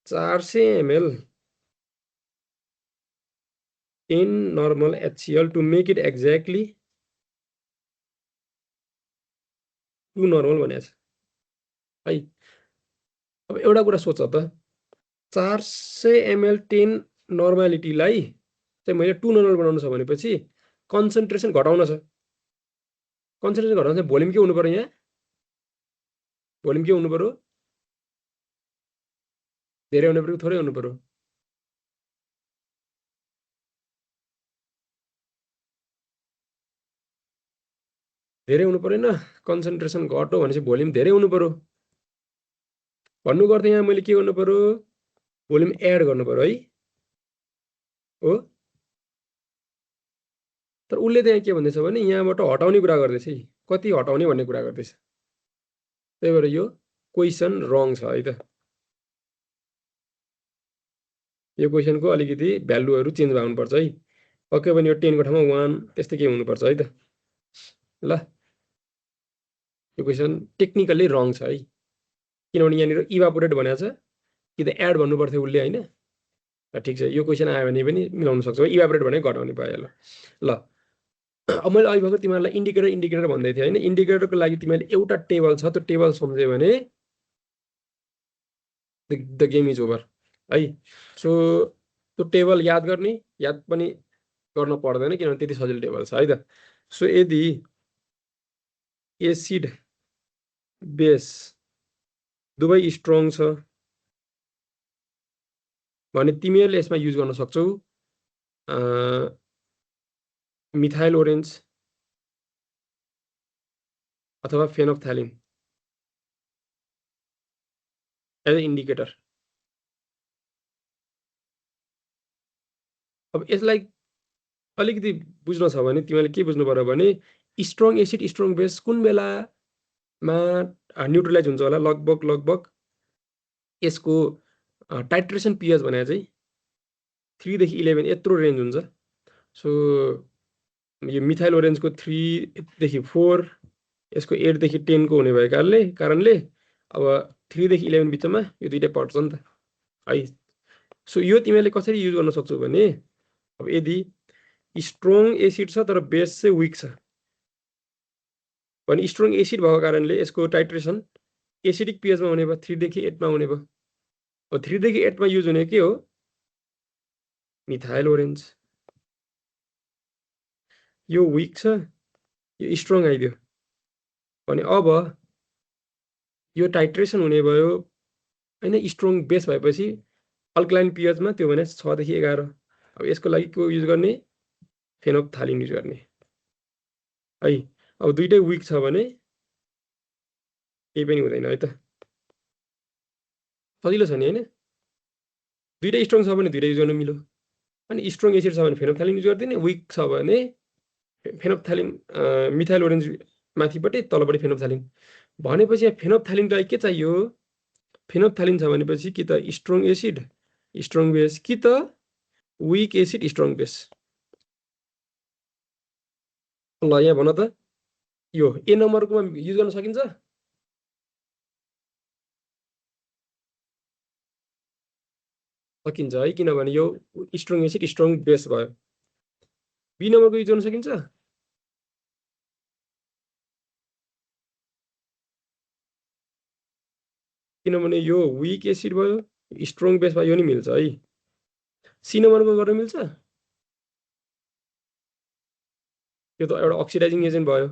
A: 400 ml 10 normal HCl to make it exactly 2 normal भनेको छ है। अब एउटा कुरा सोच त 400 ml 10 नर्मालिटीलाई चाहिँ मैले 2 नर्मल बनाउनु छ भनेपछि कन्सन्ट्रेसन घटाउन छ। कन्सन्ट्रेसन घटाउन चाहिँ भोल्युम के हुनु पर्यो? यहाँ भोल्युम के हुनु पर्यो? धेरै हुनु पर्यो थोरै हुनु पर्यो? धेरै हुनु परेन। कन्सन्ट्रेसन घट्यो भनेपछि भोल्युम धेरै हुनु पर्यो। भन्नु गर्दा यहाँ मैले के गर्नु पर्यो? भोल्युम एड गर्नु पर्यो है। हो तर उसले त्यहाँ के भन्दैछ भने यहाँबाट हटाउने कुरा गर्दैछ है। कति हटाउने भन्ने कुरा गर्दैछ। त्यही भएर यो क्वेसन रङ छ है त। यो क्वेसनको अलिकति भ्यालुहरू चेन्ज भएको हुनुपर्छ है। पक्कै पनि यो 10 को ठाउँमा 1 त्यस्तै के हुनुपर्छ है त। ल यो क्वेसन टेक्निकली रङ छ है। किनभने यहाँनिर इभापोरेट भनेको छ कि त एड भन्नु पर्थ्यो उसले हैन। ठिक छ यो क्वेसन आयो भने पनि मिलाउन सक्छौ। इभापोरेट भने घटाउने भयो ल। अब मैले अहिले भर्खर तिमीहरूलाई इन्डिकेटर भन्दै थिएँ हैन। इन्डिकेटरको लागि तिमीले एउटा टेबल छ त्यो टेबल सम्झ्यो भने द गेम इज ओभर है। सो त्यो टेबल याद गर्ने, याद पनि गर्न पर्दैन किनभने त्यति सजिलो टेबल छ है त। सो यदि एसिड बेस दुवै स्ट्रङ छ भने तिमीहरूले यसमा युज गर्न सक्छौ मिथाइल ओरेन्ज अथवा फेनोफ्थ्यालिन एज इन्डिकेटर। अब यसलाई अलिकति बुझ्न छ भने तिमीले के बुझ्नु पर्यो भने स्ट्रङ एसिड स्ट्रङ बेस कुन बेलामा न्युट्रलाइज हुन्छ होला? लगभग यसको टाइट्रेसन पीएच भने चाहिँ 3 देखि 11 यत्रो रेन्ज हुन्छ। सो यो मिथाइल ओरेन्जको 3 देखि 4 यसको 8 देखि 10 को हुने भएकाले कारणले अब 3 देखि 11 बिचमा यो दुईटै पर्छ नि त है। सो यो तिमीले कसरी युज गर्न सक्छौ भने अब यदि स्ट्रङ एसिड छ तर बेस चाहिँ विक छ भने स्ट्रङ एसिड भएको कारणले यसको टाइट्रेसन एसिडिक पीएचमा हुने भयो 3 देखि 8 मा हुने भयो। अब 3 देखि 8 मा युज हुने के हो? Methyl orange. यो विक छ यो स्ट्रङ आइदियो भने अब यो टाइट्रेसन हुने भयो हैन। स्ट्रङ बेस भएपछि अल्कलाइन पीएचमा त्यो भने 6 देखि 11। अब यसको लागि को युज गर्ने? फेनोफ्थ्यालिन युज गर्ने है। अब दुईटै विक छ भने केही पनि हुँदैन है त। सजिलो छ नि हैन। दुईटै स्ट्रङ छ भने दुईटै युज गर्न मिल्यो। अनि स्ट्रङ एसिड छ भने फेनोफ्थ्यालिन युज गर्दिने, विक छ भने फेनोफ्थ्यालिन मिथाइल ओरेन्ज माथिपट्टि तलपट्टि फेनोफ्थ्यालिन। भनेपछि यहाँ फेनोफ्थ्यालिनलाई के चाहियो? फेनोफ्थ्यालिन छ भनेपछि कि त स्ट्रङ एसिड स्ट्रङ बेस कि त विक एसिड स्ट्रङ बेस। ल यहाँ भन त यो ए नम्बरकोमा युज गर्न सकिन्छ? सकिन्छ है किनभने यो स्ट्रङ एसिड स्ट्रङ बेस भयो। बी नम्बरको युज गर्न सकिन्छ? किनभने यो विक एसिड भयो स्ट्रङ बेस भयो यो नि मिल्छ है। सी नम्बरको गर्न मिल्छ? यो त एउटा अक्सिडाइजिङ एजेन्ट भयो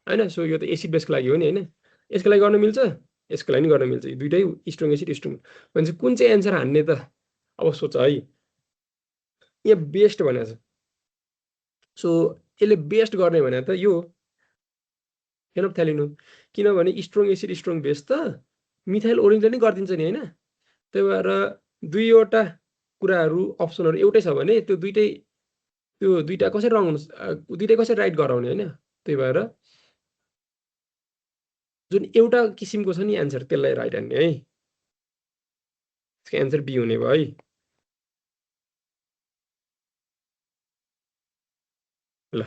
A: हैन। सो यो त एसिड बेसको लागि हो नि हैन। यसको लागि गर्न मिल्छ? यसको लागि नि गर्न मिल्छ। दुईटै स्ट्रङ एसिड स्ट्रङ भनेपछि कुन चाहिँ एन्सर हान्ने त? अब सोच है। यहाँ बेस्ट भनेको छ। सो यसले बेस्ट गर्ने भने त यो फेनोफ्थ्यालिन हो किनभने स्ट्रङ एसिड स्ट्रङ बेस त मिथाइल ओरेन्जले नै गरिदिन्छ नि हैन। त्यही भएर दुईवटा कुराहरू अप्सनहरू एउटै छ भने त्यो दुईटा कसरी रङ हुन्छ? दुईटै कसरी राइट गराउने हैन। त्यही भएर जुन एउटा किसिमको छ नि एन्सर त्यसलाई राइट हान्ने है। यसको एन्सर बी हुने भयो है। ल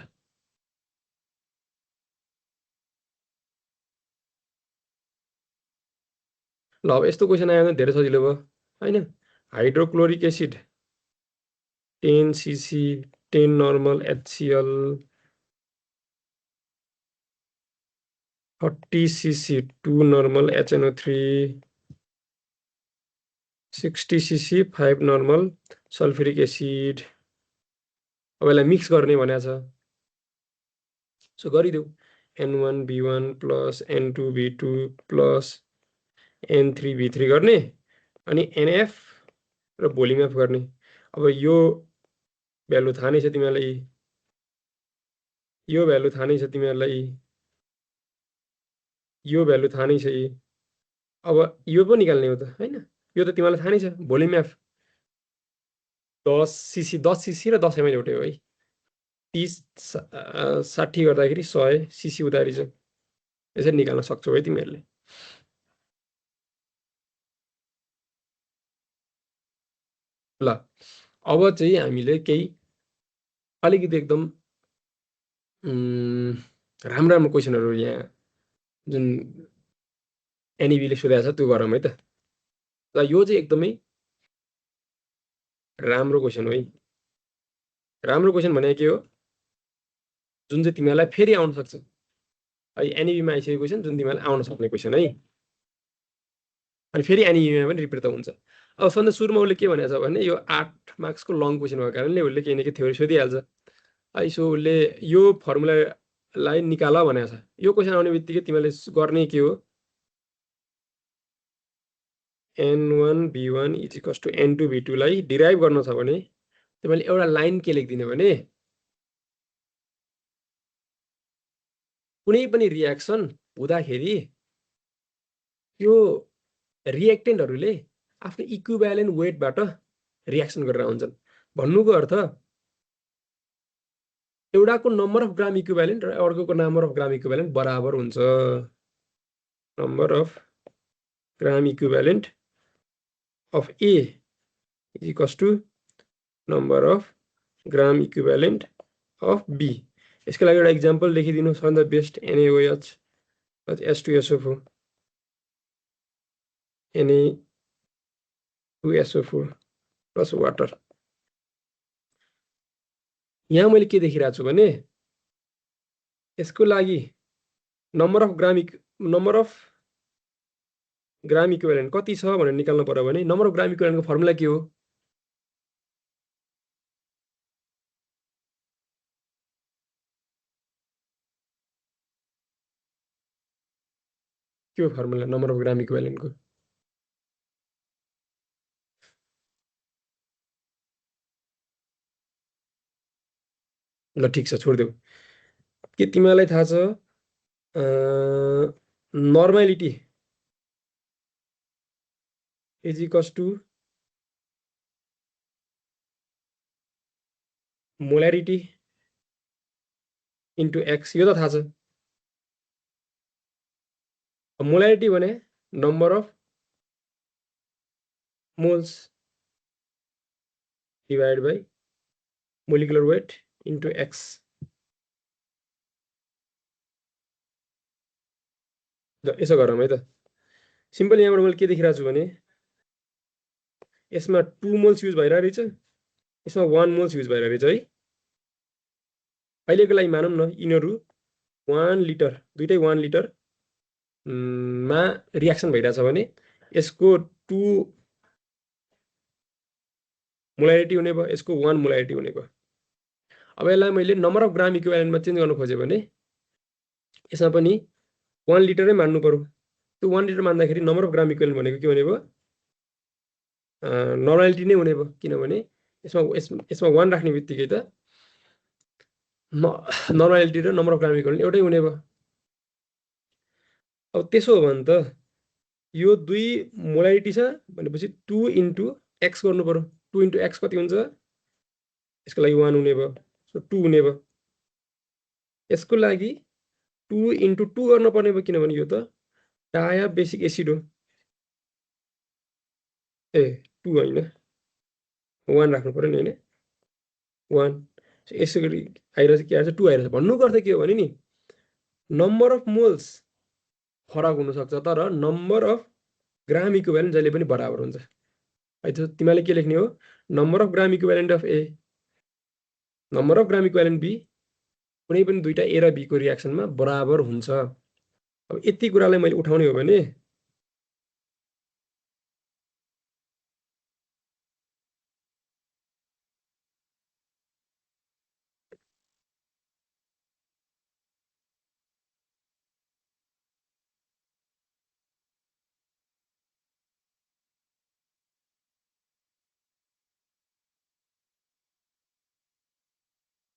A: ल अब यस्तो क्वेसन आयो भने धेरै सजिलो भयो हैन। Hydrochloric acid 10 cc 10 normal HCl 40 cc 2 normal HNO3 60 cc 5 normal sulfuric acid अब यसलाई मिक्स गर्ने भनेको छ सो गरिदेऊ N1B1 plus N2B2 plus N3B3 गर्ने अनि NF र भोल्युम एफ गर्ने अब यो भ्यालु थाहा नै छ तिमीलाई यो भ्यालु थाहा नै छ तिमीलाई यो भ्यालु थाहा नै छ अब यो पो निकाल्ने हो त हैन यो त तिमीलाई थाहा नै छ भोल्युम एफ 10 सीसी 10 सीसी र 10 ml एउटै हो है 30 60 गर्दाखेरि 100 सीसी उतारि छ यसरी निकाल्न सक्छौ है तिमीहरुले ल अब चाहिँ हामीले केही अलिकति एकदम राम्रो राम्रो क्वेशनहरु यहाँ जुन एनईबी ले सोधेको छ त्यो गरौँ है त ल यो चाहिँ एकदमै राम्रो क्वेशन हो है राम्रो क्वेशन भनेको के हो जुन चाहिँ तिमीलाई फेरि आउन सक्छ है एनईबी मा आइसकेको क्वेशन जुन तिमीलाई आउन सक्ने क्वेशन है अनि फेरि एनईबी मा पनि रिपिट त हुन्छ अब सन्देश सुरुमा उले के भनेको छ भने यो 8 मार्क्स को लङ क्वेशन भएको कारणले उले केही न केही थ्योरी सोधिहाल्छ है सो उले यो फर्मुलालाई निकाल भनेको छ यो क्वेशन आउने बित्तिकै तिमीले गर्ने के हो N1B1 = N2B2 लाई डिराइभ गर्न छ भने तिमीले एउटा लाइन के लेख्दिने भने कुनै पनि रिएक्सन हुँदाखेरि यो रिएक्टेन्टहरुले आफ्नो इक्विभ्यालेन्ट वेटबाट रिएक्सन गरेर आउँछन् भन्नुको अर्थ एउटाको नम्बर अफ ग्राम इक्विभ्यालेन्ट र अर्कोको नम्बर अफ ग्राम इक्विभ्यालेन्ट बराबर हुन्छ number of gram equivalent of A is equals to number of gram equivalent of B. यसको लागि एउटा एक्जाम्पल लेखिदिनु छ the best NaOH H2SO4 Na2SO4 plus water. यहाँ मैले के देखिरहेको छु भने यसको लागि नम्बर अफ ग्राम इक्विभ्यालेन्ट कति छ भनेर निकाल्न पर्यो भने नम्बर अफ ग्राम इक्विभ्यालेन्ट को फर्मुला के हो formula number of gram equivalent को ल ठीक छ छोड्देऊ के तिमीलाई थाहा छ normality is equals to molarity into x यो त थाहा छ मोलारिटी भने number of moles divide by molecular weight into x ल यसो गरौँ है त सिम्पल यहाँबाट मैले के देखिरहेको छु भने यसमा 2 मोल्स युज भइरहेछ यसमा 1 मोल्स युज भइरहेछ है अहिलेको लागि मानौं न यिनीहरु 1 लिटर दुईटै 1 लिटर मा रिएक्सन भइरहेछ भने यसको 2 मोलारिटी हुने भयो यसको 1 मोलारिटी हुने भयो अब यसलाई मैले नम्बर अफ ग्राम इक्विभ्यालेन्टमा चेन्ज गर्न खोजे भने यसमा पनि 1 लिटरै मान्नु पर्यो त्यो 1 लिटर मान्दाखेरि नम्बर अफ ग्राम इक्विभ्यालेन्ट भनेको के भने भयो नर्मालिटी नै हुने भयो किनभने यसमा 1 राख्ने बित्तिकै त नर्मालिटी र नम्बर अफ ग्राम इक्विभ्यालेन्ट एउटै हुने भयो अब त्यसो हो भने त यो 2 मोलारिटी छ भनेपछि 2 into x गर्नु पर्यो 2 into x कति हुन्छ यसको लागि 1 हुने भयो सो 2 हुने भयो यसको लागि 2 into 2 गर्न पर्ने भयो किनभने यो त डाया बेसिक एसिड हो ए 2 हैन 1 राख्नु पर्यो नि हैन 1 यसो गरी आइरहेछ के आइरहेछ 2 आइरहेछ भन्नुको अर्थ के हो भने नि नम्बर अफ मोल्स फरक हुन सक्छ तर नम्बर अफ ग्राम इक्विभ्यालेन्ट जहिले पनि बराबर हुन्छ है त तिमीले के लेख्ने हो number of gram equivalent of A number of gram equivalent B कुनै पनि दुईटा ए र बी को रियाक्सनमा बराबर हुन्छ। अब यति कुरालाई मैले उठाउने हो भने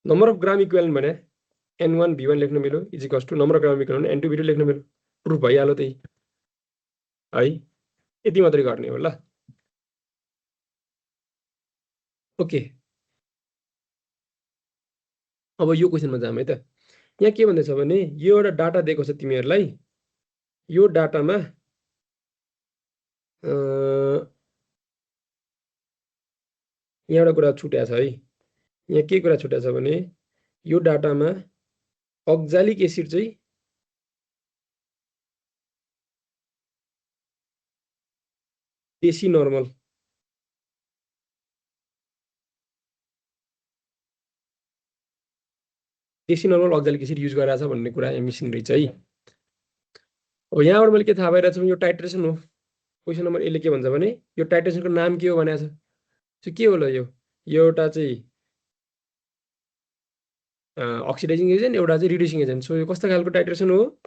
A: नम्बर अफ ग्राम इक्वालेन्ट भने N1 V1 लेख्न मिल्यो is equals to number of gram equivalent N2 V2 लेख्न मिल्यो। प्रुफ भइहाल्यो त्यही है। यति मात्रै गर्ने हो ल। ओके, अब यो क्वेसनमा जाम है त। यहाँ के भन्दैछ भने यो एउटा डाटा दिएको छ तिमीहरूलाई। यो डाटामा यहाँ एउटा कुरा छुट्या छ है। यहाँ के कुरा छुट्या छ भने यो डाटामा अक्जालिक एसिड चाहिँ देशी नर्मल अक्जालिक एसिड युज गरिरहेछ भन्ने कुरा यहाँ मिसिङ रहेछ है। अब यहाँबाट मैले के थाहा भइरहेछ भने यो टाइट्रेसन हो। क्वेसन नम्बर यसले के भन्छ भने यो टाइट्रेसनको नाम के हो भनेको छ। सो के होला यो एउटा चाहिँ अक्सिडाइजिङ एजेन्ट, एउटा चाहिँ रिड्युसिङ एजेन्ट। सो यो कस्तो खालको टाइट्रेसन हो,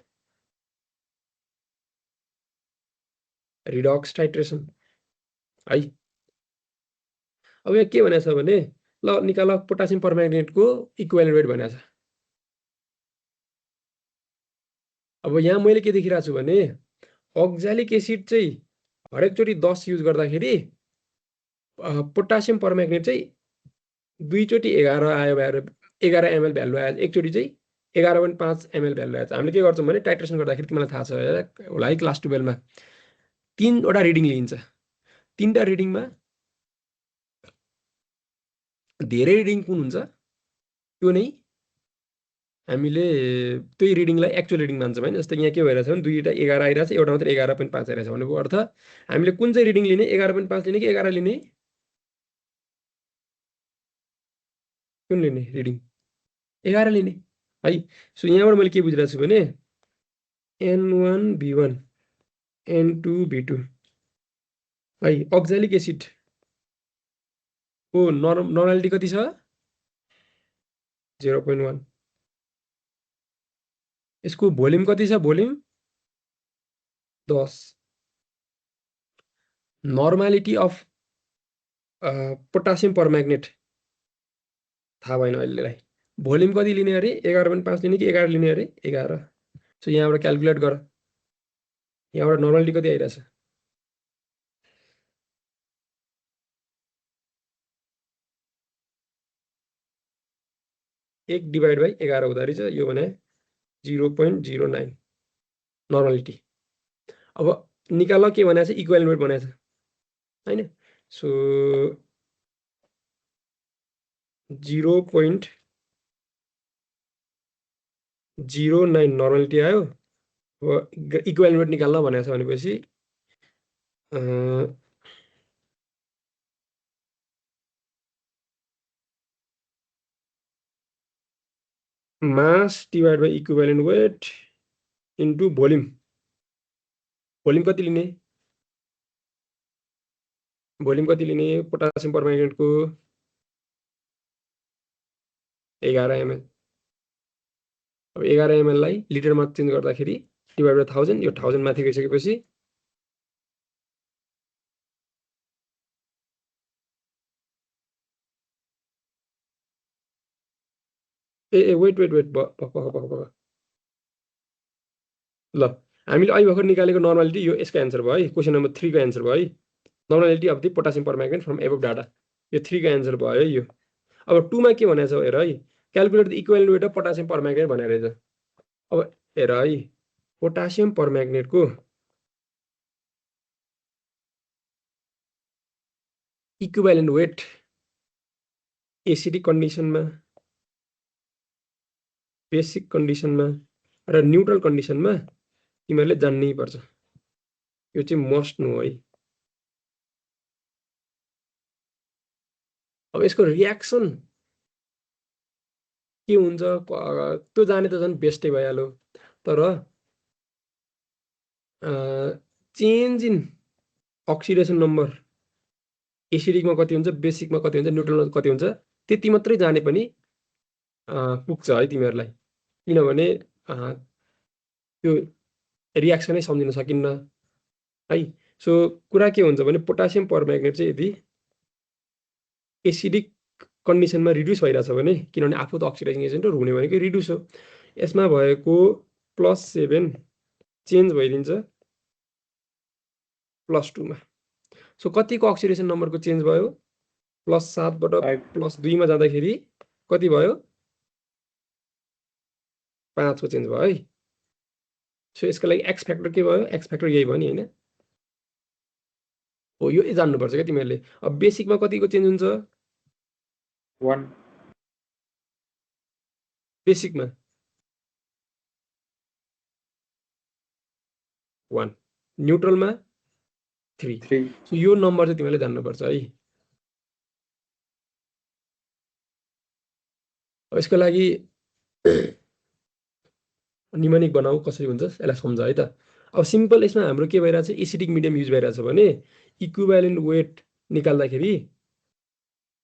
A: रिडक्स टाइट्रेसन है। अब यहाँ के भनेको छ भने ल निकाल पोटासियम परम्याङ्गनेटको इक्विभ्यालेन्ट वेट भनेको छ। अब यहाँ मैले के देखिरहेको छु भने अक्जालिक एसिड चाहिँ हरेकचोटि 10 युज गर्दाखेरि पोटासियम परम्याङ्गनेट चाहिँ दुईचोटि 11 आयो भएर 11 ml भ्यालु आयो। एकचोटि चाहिँ 11.5 ml भ्यालु आयो। हामीले के गर्छौँ भने टाइट्रेसन गर्दाखेरि तिमीलाई थाहा छ होला है क्लास 12 मा 3वटा रिडिङ लिइन्छ। 3टा रिडिङमा धेरै रिडिङ कुन हुन्छ त्यो नै हामीले त्यही रिडिङलाई एक्चुअल रिडिङ मान्छौँ हैन। जस्तै यहाँ के भइरहेछ भने दुईटा 11 आइरहेछ, एउटा मात्र 11.5 आइरहेछ भनेको अर्थ हामीले कुन चाहिँ रिडिङ लिने, 11.5 लिने कि 11 लिने, कुन लिने रिडिङ 11 लिने है। सो यहाँबाट मैले के बुझिरहेको छु भने N1 V1 N2 V2 है। अक्जालिक एसिड को नर्मालिटी कति छ 0.1। यसको भोल्युम कति छ, भोल्युम 10। नर्मालिटी अफ पोटासियम परम्याग्नेट थाहा भएन अहिलेलाई। भोल्युम कति लिने अरे 11.5 लिने कि 11 लिने अरे 11। सो यहाँबाट क्याल्कुलेट गर, यहाँबाट नर्मालिटी कति आइरहेछ। एक डिभाइड बाई 11 हुँदो रहेछ यो भने 0.09 नर्मालिटी। अब निकाल के भनेको छ इक्वल वेट भनेको छ हैन। सो 0.09 नर्मालिटी आयो। अब इक्वल वेट निकाल्न भनेको छ भनेपछि mass divide by equivalent weight into volume. Volume कति लिने, भोल्युम कति लिने पोटासियम परम्याग्नेटको 11 ml। अब 11 ml लाई लिटरमा चेन्ज गर्दाखेरि डिवाइड बाई 1000, यो 1000 माथि गइसकेपछि ए वेट ल हामीले अहिले भर्खर निकालेको नर्मालिटी यो यसको एन्सर भयो है। क्वेसन नम्बर 3 को एन्सर भयो है। Normality of the potassium permanganate from above data, यो 3 को एन्सर भयो है यो। अब 2 मा के भनेको छ हेर है, calculate the equivalent weight of potassium permanganate भनेर रहेछ। अब हेर है, पोटासियम परम्याग्नेटको इक्विभ्यालेन्ट वेट एसिडिक कन्डिसनमा, बेसिक कन्डिसनमा र न्युट्रल कन्डिसनमा तिमीहरूले जान्नै पर्छ। यो चाहिँ मस्ट नो है। अब यसको रियाक्सन के हुन्छ त्यो जाने त झन् बेस्टै भइहाल्यो तर चेन्ज इन अक्सिडेसन नम्बर एसिडिकमा कति हुन्छ बेसिकमा कति हुन्छ न्युट्रलमा कति हुन्छ त्यति मात्रै जाने पनि पुग्छ है तिमीहरूलाई किनभने त्यो रियाक्सनै सम्झिन सकिन्न है सो कुरा के हुन्छ भने पोटासियम परम्याग्नेट चाहिँ यदि एसिडिक कन्डिसनमा रिड्युस भइरहेछ भने किनभने आफू त अक्सिडाइजिङ एजेन्ट हो हुने भनेको रिड्युस हो यसमा भएको +7 चेन्ज भइदिन्छ +2 मा सो कतिको अक्सिडेसन नम्बरको चेन्ज भयो +7 बाट +2 मा जाँदाखेरि कति भयो 5 को चेन्ज भयो है सो यसको लागि एक्स फ्याक्टर के भयो एक्स फ्याक्टर यही भयो नि हैन हो यो जान्नुपर्छ क्या तिमीहरूले अब बेसिकमा कतिको चेन्ज हुन्छ
B: 1
A: बेसिकमा 1 न्युट्रलमा 3
B: 3
A: सो यो नम्बर चाहिँ तिमीहरूले जान्नुपर्छ है यसको लागि निमोनिक बनाऊ कसरी हुन्छ यसलाई सम्झ है त अब सिम्पल यसमा हाम्रो के भइरहेछ एसिडिक मिडियम युज भइरहेछ भने इक्विभ्यालेन्ट वेट निकाल्दाखेरि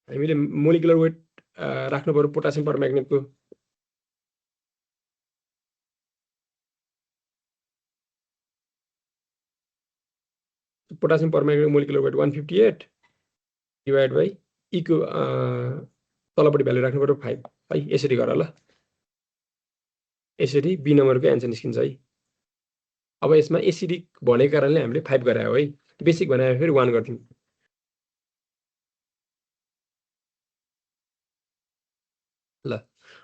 A: हामीले मोलिकुलर वेट राख्नु पर्यो पोटासियम परम्याग्नेटको potassium permanganate molecular weight 158 divide by इक्व तलपट्टि भ्यालु राख्नु पर्यो 5 है यसरी गर ल यसरी बी नम्बरको एन्सर निस्किन्छ है अब यसमा एसिडिक भनेको कारणले हामीले 5 गरायो है बेसिक बनाए फेरि 1 गर्थ्यौँ ल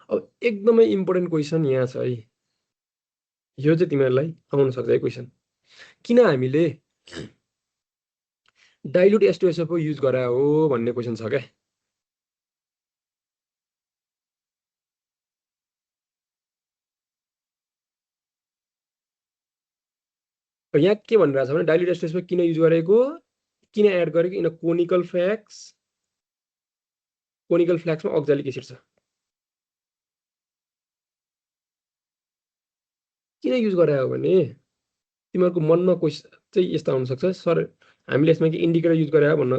A: अब एकदमै इम्पोर्टेन्ट क्वेसन यहाँ छ है यो चाहिँ तिमीहरूलाई आउन सक्छ है क्वेसन किन हामीले डाइल्युट H2SO4 युज गरायो हो भन्ने क्वेसन छ क्या यहाँ के भनिरहेछ भने डाइल्युट H2SO4 किन युज गरेको किन एड गरेको इन कोनिकल फ्ल्याक्समा अक्जालिक एसिड छ किन युज गरायो भने तिमीहरूको मनमा क्वेसन चाहिँ यस्तो आउन सक्छ सर हामीले यसमा के इन्डिकेटर युज गरायो भन्न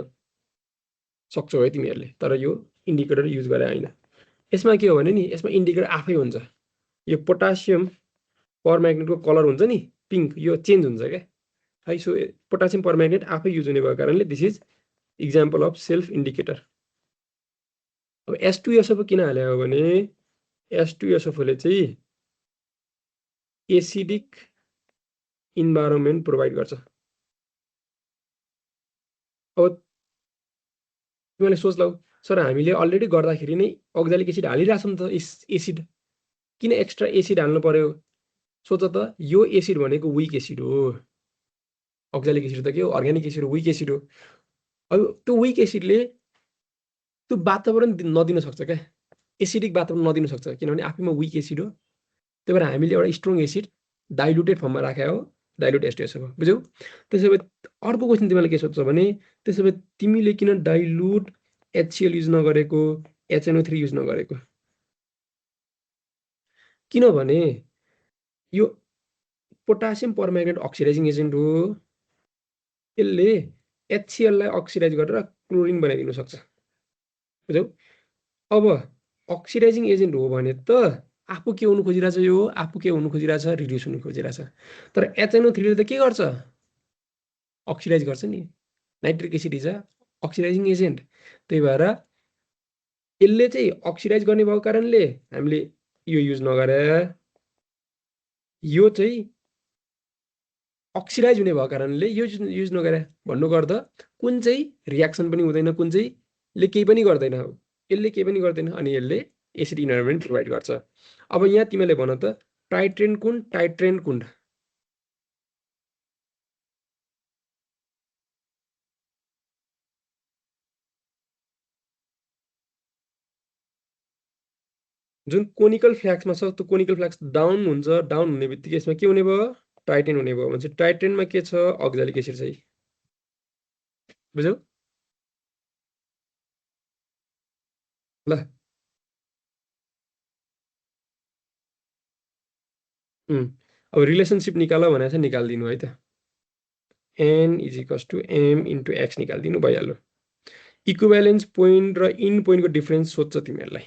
A: सक्छौ है तिमीहरूले तर यो इन्डिकेटर युज गरे हैन यसमा के हो भने नि यसमा इन्डिकेटर आफै हुन्छ यो पोटासियम परम्याग्नेटको कलर हुन्छ नि पिङ्क यो चेन्ज हुन्छ क्या है सो पोटासियम परम्याग्नेट आफै युज हुने भएको कारणले this is example of self indicator अब H2SO4 किन हाल्यो भने H2SO4 ले चाहिँ एसिडिक इन्भाइरोमेन्ट प्रोभाइड गर्छ अब तिमीले सोच्लौ सर हामीले अलरेडी गर्दाखेरि नै अक्जालिक एसिड हालिरहेछौँ नि त एसिड किन एक्स्ट्रा एसिड हाल्नु पर्यो सोच त यो एसिड भनेको विक एसिड हो अक्जालिक एसिड त के हो अर्ग्यानिक एसिड हो विक एसिड हो अब त्यो विक एसिडले त्यो वातावरण नदिन सक्छ क्या एसिडिक वातावरण नदिन सक्छ किनभने आफैमा विक एसिड हो त्यही भएर हामीले एउटा स्ट्रङ एसिड डाइल्युटेड फर्ममा राखेको हो डाइल्युट H2SO4 बुझ्यौ त्यसो भए अर्को क्वेसन तिमीले के सोध्छौ भने त्यसो भए तिमीले किन डाइल्युट HCl युज नगरेको HNO3 युज नगरेको किनभने यो पोटासियम परम्याग्नेट अक्सिडाइजिङ एजेन्ट हो यसले HCl लाई अक्सिडाइज गरेर क्लोरिन बनाइदिन सक्छ बुझ्यौ अब अक्सिडाइजिङ एजेन्ट हो भने त आफू के हुनु खोजिरहेछ यो आफू के हुनु खोजिरहेछ रिड्युस हुनु खोजिरहेछ तर HNO3 ले त के गर्छ अक्सिडाइज गर्छ नि nitric acid is oxidising agent त्यही भएर यसले चाहिँ अक्सिडाइज गर्ने भएको कारणले हामीले यो युज नगरे यो चाहिँ अक्सिडाइज हुने भएको कारणले यो युज नगरे भन्नुको अर्थ कुन चाहिँ रियाक्सन पनि हुँदैन कुन चाहिँ ले केही पनि गर्दैन यसले केही पनि गर्दैन अनि यसले एसिड इन्भाइरोमेन्ट प्रोभाइड गर्छ अब यहाँ तिमीले भन त टाइट्रेन कुण्ड जुन कोनिकल फ्ल्याक्समा छ त्यो कोनिकल फ्ल्याक्स डाउन हुन्छ डाउन हुने बित्तिकै यसमा के हुने भयो टाइटेन हुने भयो भने टाइटेनमा के छ अक्जालिक एसिड चाहिँ बुझ्यौ ल अब रिलेसनसिप निकाल भनेर चाहिँ निकालिदिनु है त n is equals to m into x निकालिदिनु भइहाल्यो इक्विभ्यालेन्स पोइन्ट र इन पोइन्टको डिफरेन्स सोध्छ तिमीहरूलाई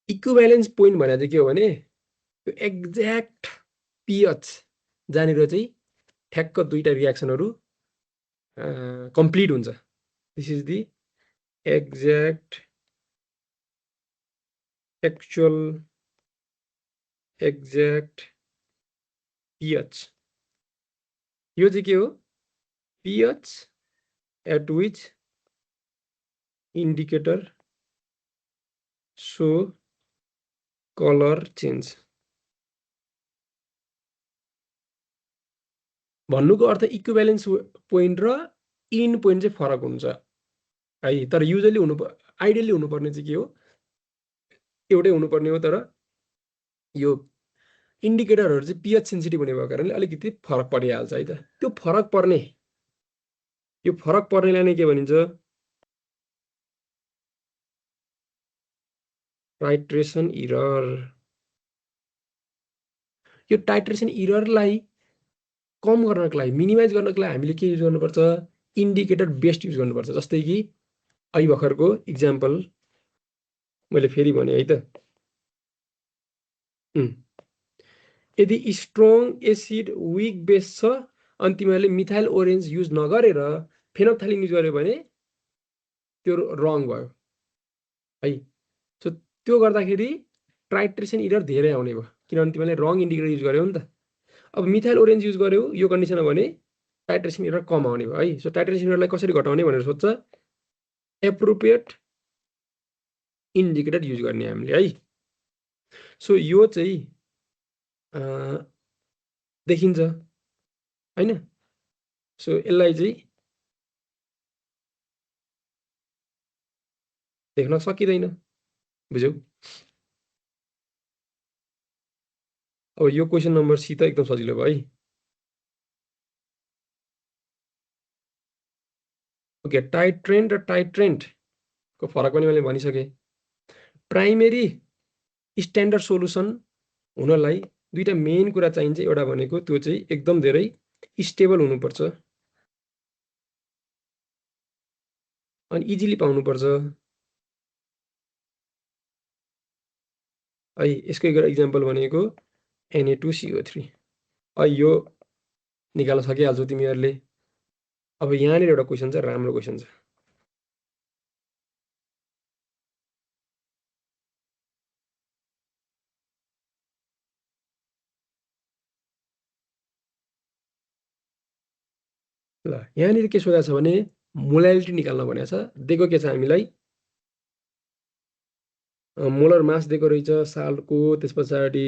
A: इक्विभ्यालेन्स पोइन्ट भनेर चाहिँ के हो भने त्यो एक्ज्याक्ट pH जहाँनिर चाहिँ ठ्याक्क दुईटा रियाक्सनहरू कम्प्लिट हुन्छ this is the exact actual exact pH यो चाहिँ के हो pH at which indicator show color change भन्नुको अर्थ इक्विभ्यालेन्स पोइन्ट र इन पोइन्ट चाहिँ फरक हुन्छ है तर युजली आइडियली हुनुपर्ने चाहिँ के हो एउटै हुनुपर्ने हो तर यो इन्डिकेटरहरू चाहिँ pH सेन्सिटिभ हुने भएको कारणले अलिकति फरक परिहाल्छ है त त्यो फरक पर्नेलाई नै के भनिन्छ टाइट्रेसन इरर यो टाइट्रेसन इररलाई कम गर्नको लागि मिनिमाइज गर्नको लागि हामीले के युज गर्नुपर्छ इन्डिकेटर बेस्ड युज गर्नुपर्छ जस्तै कि अहिले भर्खरको इक्जाम्पल मैले फेरि भने है त यदि स्ट्रङ एसिड विक बेस छ अनि तिमीहरूले मिथाइल ओरेन्ज युज नगरेर फेनोल्फथालिन युज गर्यो भने त्यो रङ भयो है सो त्यो गर्दाखेरि टाइट्रेसन इरर धेरै आउने भयो किनभने तिमीले रङ इन्डिकेटर युज गर्यौ नि त अब मिथाइल ओरेन्ज युज गर्यौ यो कन्डिसनमा भने टाइट्रेसन इरर कम आउने भयो है सो टाइट्रेसन इररलाई कसरी घटाउने भनेर सोध्छ एप्रोप्रिएट इन्डिकेटर युज गर्ने हामीले है सो यो चाहिँ देखिन्छ हैन सो यसलाई चाहिँ देख्न सकिँदैन बुझ्यौ अब यो क्वेसन नम्बर सी त एकदम सजिलो भयो है ओके टाइट्रेन्ट र टाइट्रेन्टको फरक पनि मैले भनिसकेँ प्राइमेरी स्ट्यान्डर्ड सोलुसन हुनलाई दुईटा मेन कुरा चाहिन्छ एउटा भनेको त्यो चाहिँ एकदम धेरै स्टेबल हुनुपर्छ अनि इजिली पाउनुपर्छ है यसको इक्जाम्पल भनेको Na2CO3 यो निकाल्न सकिहाल्छौ तिमीहरूले अब यहाँनिर एउटा क्वेसन छ राम्रो क्वेसन छ ल यहाँनिर के सोधेको छ भने मोलालिटी निकाल्न भनेको छ दिएको के छ हामीलाई मोलर मास दिएको रहेछ सालको त्यस पछाडि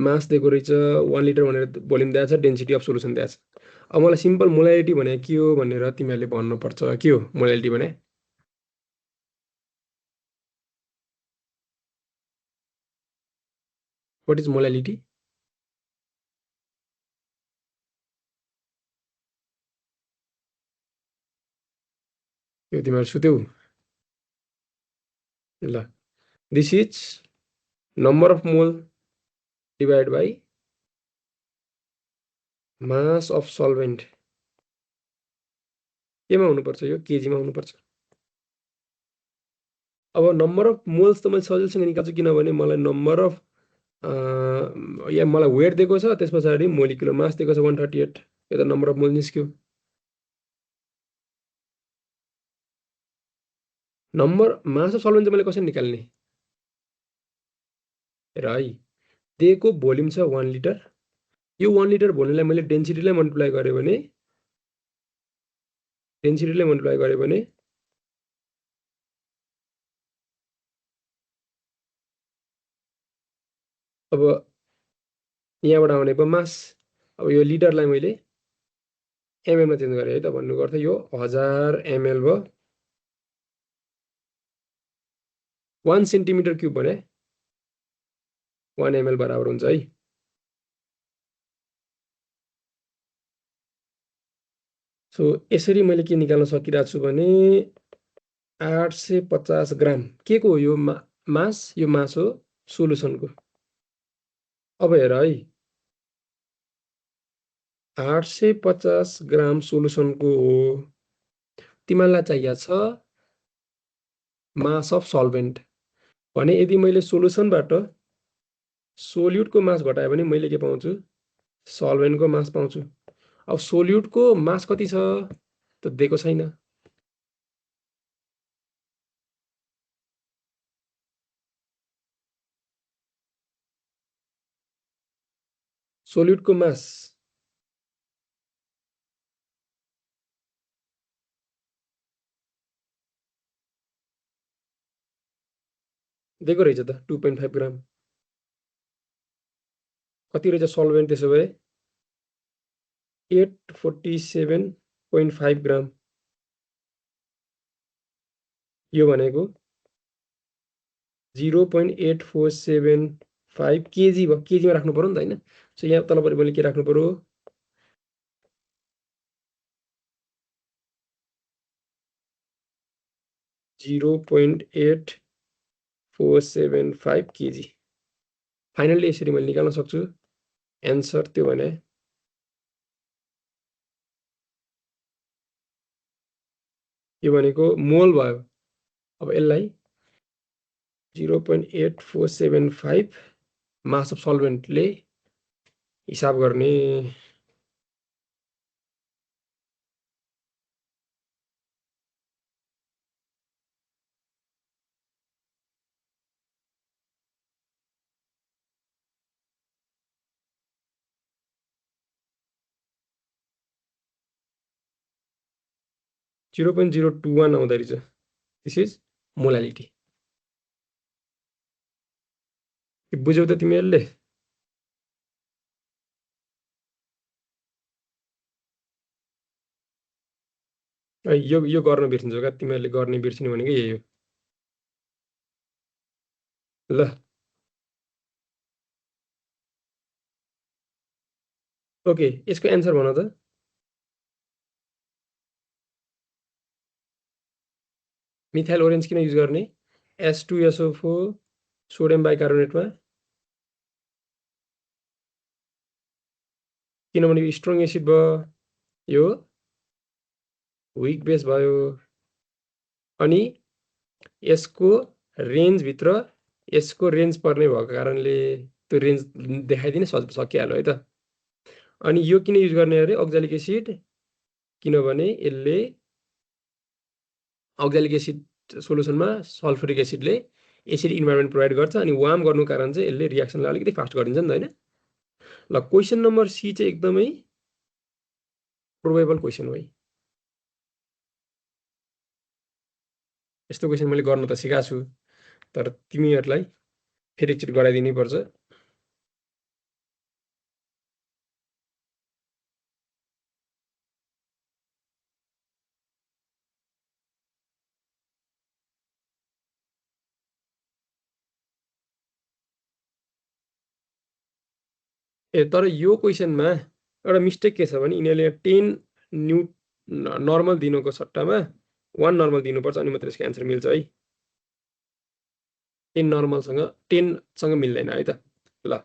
A: मास दिएको रहेछ 1 लिटर भनेर भोल्युम दिएको छ डेन्सिटी अफ सोलुसन दिएको छ अब मलाई सिम्पल मोलालिटी भने के हो भनेर तिमीहरूले भन्नुपर्छ के हो मोलालिटी भने व्हाट इज मोलालिटी यो तिमीहरू सुत्यौ ल दिस इज नम्बर अफ मोल divide by mass of solvent केमा हुनुपर्छ यो केजीमा हुनुपर्छ अब नम्बर अफ मोल्स त मैले सजिलोसँग निकाल्छु किनभने मलाई नम्बर अफ या मलाई वेट दिएको छ त्यस पछाडि मोलिकुलर मास दिएको छ 138 यो त नम्बर अफ मोल निस्क्यो नम्बर मास अफ सल्भेन्ट चाहिँ मैले कसरी निकाल्ने र है दिएको भोल्युम छ 1 लिटर यो 1 लिटर भोल्युमलाई मैले डेन्सिटीलाई मल्टिप्लाई गरेँ भने अब यहाँबाट आउनेको मास अब यो लिटरलाई मैले एमएलमा चेन्ज गरेँ है त भन्नुको अर्थ यो 1000 ml भयो 1 सेन्टिमिटर क्युब भने 1 ml बराबर हुन्छ है सो यसरी मैले के निकाल्न सकिरहेको छु भने 850 ग्राम के को हो यो मास यो मास हो सोलुसनको। अब हेर है 850 ग्राम सोलुसनको हो तिमीलाई चाहिएको छ मास अफ सल्भेन्ट भने यदि मैले सोलुसनबाट सोल्युटको मास घटायो भने मैले के पाउँछु सल्भेन्टको मास पाउँछु। अब सोल्युटको मास कति छ त दिएको छैन। सोल्युटको मास दिएको रहेछ त 2.5 ग्राम कति रहेछ सल्भेन्ट त्यसो भए 847.5 ग्राम यो भनेको 0.8475 केजी भयो केजीमा राख्नु पर्यो नि त हैन। सो यहाँ तलपट्टि मैले के राख्नु पर्यो 0.8475 केजी फाइनली यसरी मैले निकाल्न सक्छु एन्सर त्यो भने यो भनेको मोल भयो। अब यसलाई 0.8475 मास अफ सल्भेन्टले हिसाब गर्ने। (0.021 आउँदो रहेछ दिस इज मोलालिटी। बुझ्यौ त तिमीहरूले यो गर्न बिर्सिन्छौ क्या तिमीहरूले गर्ने बिर्सिनु भनेको यही हो ल। ओके यसको एन्सर भन त मिथाइल ओरेन्ज किन युज गर्ने S2SO4 सोडियम बाइकार्बोनेटमा किनभने यो स्ट्रङ एसिड भयो यो विक बेस भयो अनि यसको रेन्जभित्र यसको रेन्ज पर्ने भएको कारणले त्यो रेन्ज देखाइदिन सकिहाल्यो है त। अनि यो किन युज गर्ने अरे अक्जालिक एसिड किनभने यसले अक्जालिक एसिड सोलुसनमा सल्फ्युरिक एसिडले एसिड इन्भाइरोमेन्ट प्रोभाइड गर्छ अनि वार्म गर्नु कारण चाहिँ यसले रियाक्सनलाई अलिकति फास्ट गरिदिन्छ नि त हैन। ल क्वेसन नम्बर सी चाहिँ एकदमै प्रोबेबल क्वेसन हो है। यस्तो क्वेसन मैले गर्न त सिकाएको छु तर तिमीहरूलाई फेरि एकचोटि गराइदिनै पर्छ। तर यो क्वेसनमा एउटा मिस्टेक के छ भने यिनीहरूले 10 न्यू नर्मल दिनुको सट्टामा 1 नर्मल दिनुपर्छ अनि मात्र यसको एन्सर मिल्छ है। 10 नर्मलसँग 10 सँग मिल्दैन है त। ल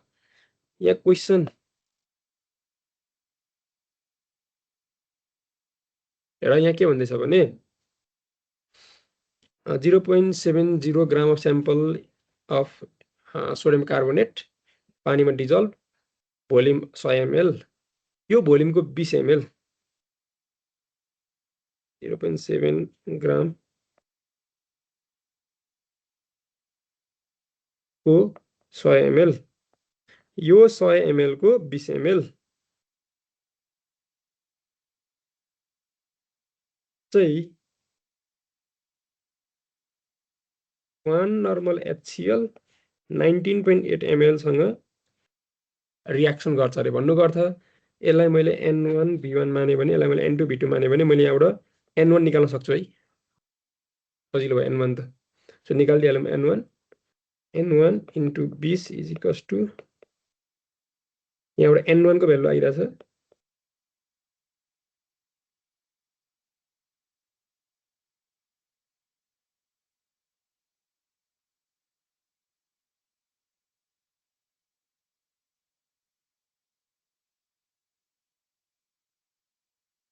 A: यहाँ क्वेसन हेर यहाँ के भन्दैछ भने 0.70 ग्राम of sample of sodium carbonate पानीमा डिजल्भ भोल्युम 100 ml यो भोल्युमको 20 ml 0.7 ग्राम को 100 ml यो 100 ml को 20 ml चाहिँ 1 नर्मल HCl 19.8 ml सँग रियाक्सन गर्छ अरे भन्नुको अर्थ यसलाई मैले N1 V1 माने भने यसलाई मैले N2 V2 माने भने मैले यहाँबाट N1 निकाल्न सक्छु है। सजिलो भयो N1 त। सो निकालिदिहालौँ N1 into 20 is equals to यहाँबाट N1 को भ्यालु आइरहेछ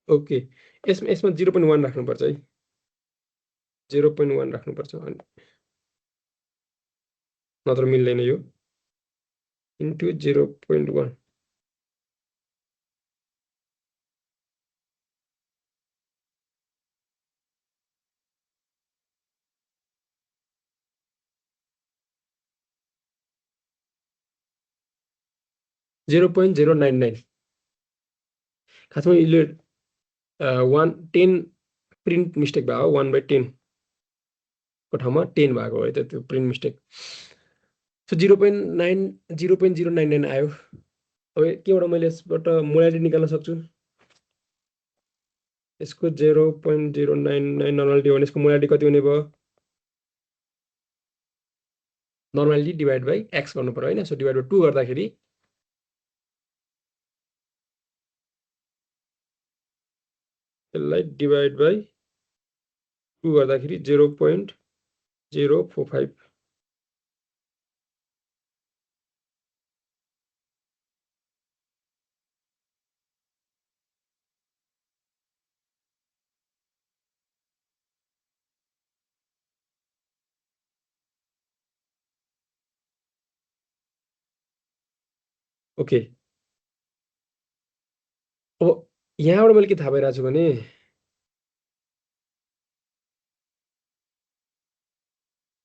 A: ओके यसमा 0.1 राख्नुपर्छ है 0.1 राख्नुपर्छ अनि नत्र मिल्दैन यो इन्टु 0.1 0.099 खासमा यसले 10 प्रिन्ट मिस्टेक भयो 1/10 को ठाउँमा 10 भएको है त त्यो प्रिन्ट मिस्टेक सो 0.099 आयो अब केबाट मैले यसबाट मोलालिटी निकाल्न सक्छु यसको 0.099 नर्मालिटी हो भने यसको मोलालिटी कति हुने भयो नर्मालिटी डिभाइड बाई एक्स गर्नु पर्यो हैन सो डिभाइड बाई 2 गर्दाखेरि यसलाई डिभाइड बाई 2 गर्दाखेरि 0.045 ओके अब यहाँबाट मैले के थाहा पाइरहेको छु भने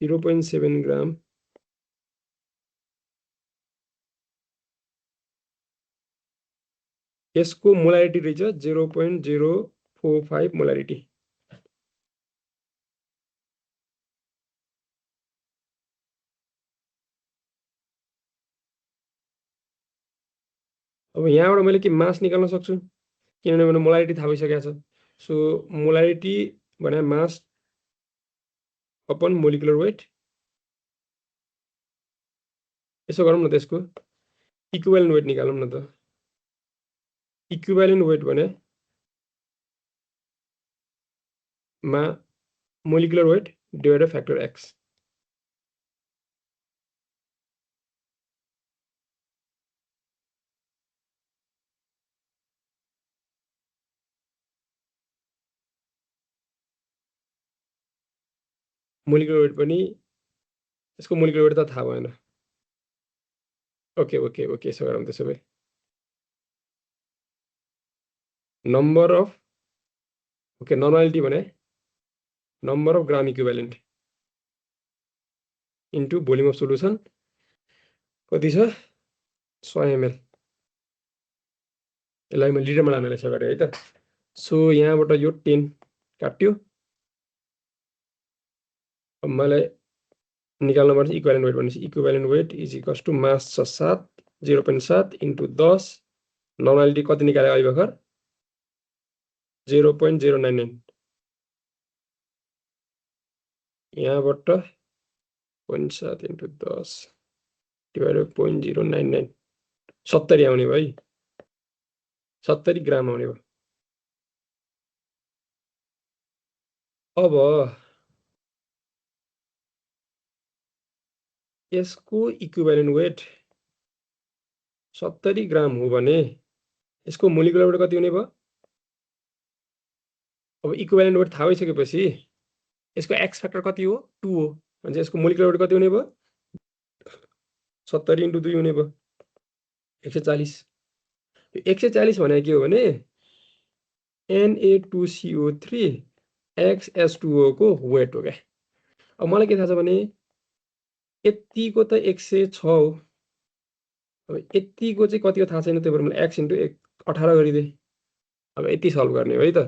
A: 0.7 ग्राम यसको मोलालिटी रहेछ 0.045 मोलालिटी अब यहाँबाट मैले के मास निकाल्न सक्छु किनभने मैले मोलालिटी थाहा भइसकेको छ सो मोलालिटी भने मास अपन मोलिकुलर वेट यसो गरौँ न त यसको इक्विभ्यालेन्ट वेट निकालौँ न त इक्विभ्यालेन्ट वेट भने मा molecular weight divide by factor X molecular weight पनि यसको मोलिकुलर वेट त थाहा भएन ओके ओके ओके यसो गरौँ त्यसो भए नम्बर अफ ओके नर्मालिटी भने number of gram equivalent into volume of solution कति छ 100 ml यसलाई मैले लिटरमा लाने रहेछ गरेँ है त सो यहाँबाट यो 10 काट्यो अब मलाई निकाल्नु पर्छ इक्विभ्यालेन्ट वेट भनेपछि equivalent weight is equals to mass छ 7 0.7 इन्टु 10 नर्मालिटी कति निकाल्यो अहिले भर्खर 0.099 यहाँबाट 0.7 इन्टु 10 डिभाइड बाई 0.099 70 आउने भयो है 70 ग्राम आउने भयो अब यसको इक्विभ्यालेन्ट वेट 70 ग्राम हो भने यसको मोलिकुलर वेट कति हुने भयो अब इक्विभ्यालेन्ट वेट थाहा भइसकेपछि यसको एक्स फ्याक्टर कति हो 2 हो भने यसको मोलिकुलर वेट कति हुने भयो 70 इन्टु 2 हुने भयो 140 140 भने के हो भने Na2CO3 XS2O को वेट हो क्या अब मलाई के थाहा छ भने यतिको त 106 हो अब यतिको चाहिँ कति हो थाहा छैन त्यही भएर मैले x इन्टु 18 गरिदिएँ अब यति सल्भ गर्ने हो है त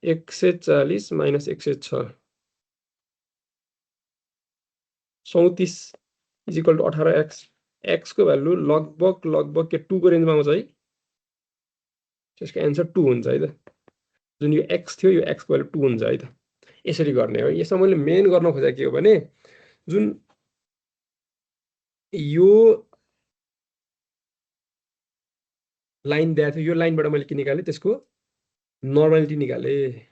A: 140 minus 106 34 is equal to 18x x को भ्यालु लगभग के 2 को रेन्जमा आउँछ है त्यसको एन्सर 2 हुन्छ है त जुन यो x थियो यो x को भ्यालु 2 हुन्छ है त यसरी गर्ने हो यसमा मैले मेन गर्न खोजेको के हो भने जुन यो लाइन दिएको थियो यो लाइनबाट मैले के निकालेँ त्यसको नर्मालिटी निकालेँ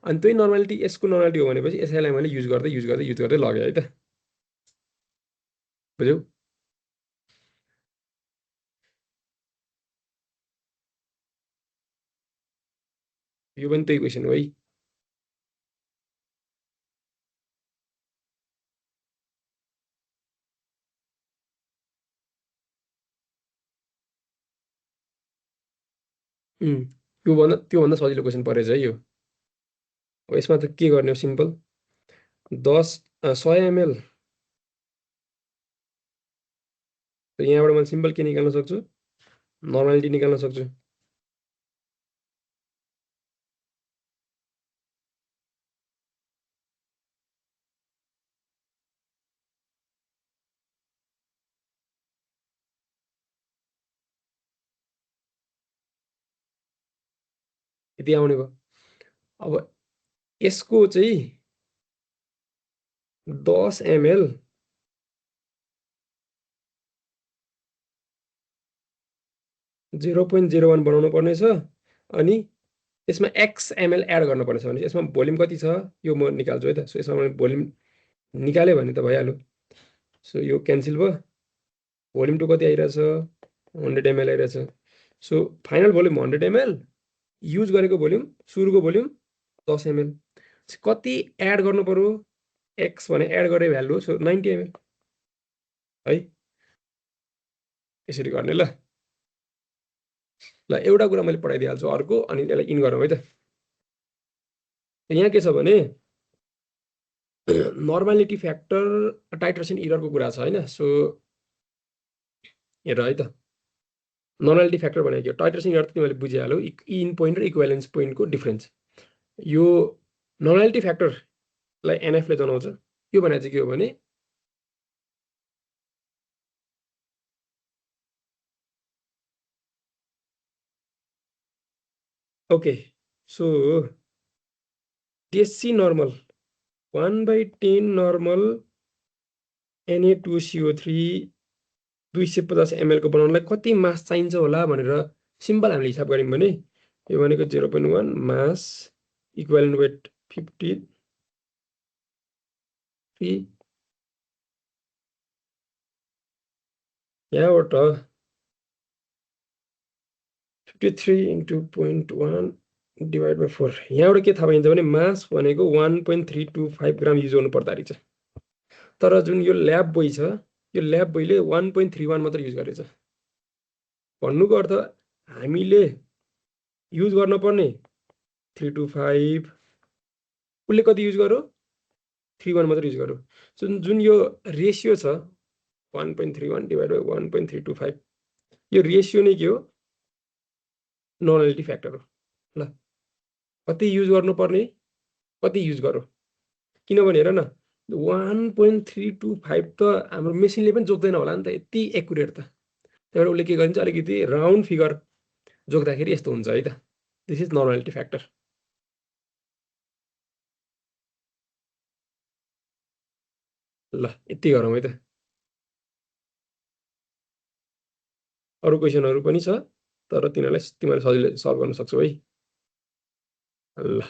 A: अनि त्यही नर्मालिटी यसको नर्मालिटी हो भनेपछि यसैलाई मैले युज गर्दै लगेँ है त बुझ्यौ यो पनि त्यही क्वेसन हो है। त्योभन्दा सजिलो क्वेसन परेछ है यो। अब यसमा त के गर्ने हो, सिम्पल 100 ml, यहाँबाट मैले सिम्पल के निकाल्न सक्छु, नर्मालिटी निकाल्न सक्छु। यति आउने भयो। अब यसको चाहिँ 10 ml 0.01 बनाउनु पर्नेछ अनि यसमा x ml एड गर्नुपर्नेछ भने यसमा भोल्युम कति छ यो म निकाल्छु है त। सो यसमा मैले भोल्युम निकाले भने त भइहाल्यो। सो यो क्यान्सल भयो। भोल्युम 2 कति आइरहेछ, 100 ml आइरहेछ। So final volume 100 ml, use गरेको भोल्युम, सुरुको भोल्युम 10 ml। कति एड गर्नु पर्यो, x भने एड गरे भ्यालु, सो 90 ml है। यसरी गर्ने ल। ल एउटा कुरा मैले पढाइदिइहाल्छु अर्को, अनि यसलाई इन गरौँ है त। यहाँ के छ भने नर्मालिटी फ्याक्टर टाइट्रेसन इररको कुरा छ हैन। सो हेर है त, नर्मालिटी फ्याक्टर भनेको टाइट्रेसन इरर त तिमीले बुझिहाल्यौ, इन पोइन्ट र इक्विभ्यालेन्स पोइन्टको डिफरेन्स। यो नर्मालिटी फ्याक्टरलाई एनएफ ले जनाउँछ। यो भने चाहिँ के हो भने okay, so Tessy normal 1/10 normal Na2CO3 250 ml को बनाउनलाई कति मास चाहिन्छ होला भनेर सिम्पल हामीले हिसाब गर्यौं भने यो भनेको 0.1 मास इक्विभ्यालेन्ट वेट 53, यहाँबाट 53 into 0.1 डिभाइड बाइ 4, यहाँबाट के थाहा पाइन्छ भने मास भनेको 1.325 ग्राम युज गर्नु पर्दा रहेछ। तर जुन यो ल्याब बोय छ, यो ल्याब बोयले 1.31 मात्र युज गरेछ। भन्नुको अर्थ हामीले युज गर्न पर्ने 325, उसले कति युज गर्यो, 31 मात्र युज गर्यो। जुन यो रेसियो छ 1.31 डिभाइड बाइ 1.325, यो रेसियो नै के हो, नर्मालिटी फ्याक्टर हो। ल कति युज गर्नुपर्ने, कति युज गर्यो, किनभने हेर न 1.325 त हाम्रो मेसिनले पनि जोक्दैन होला नि त, यति एक्युरेट त। त्यही भएर उसले के गरिन्छ, अलिकति राउन्ड फिगर जोक्दाखेरि यस्तो हुन्छ है त। This is normality factor. ल यति गरौँ है त। अरु क्वेसनहरु पनि छ, तर तिनीलाई तिमीले सजिलै सल्भ गर्न सक्छौ है। ल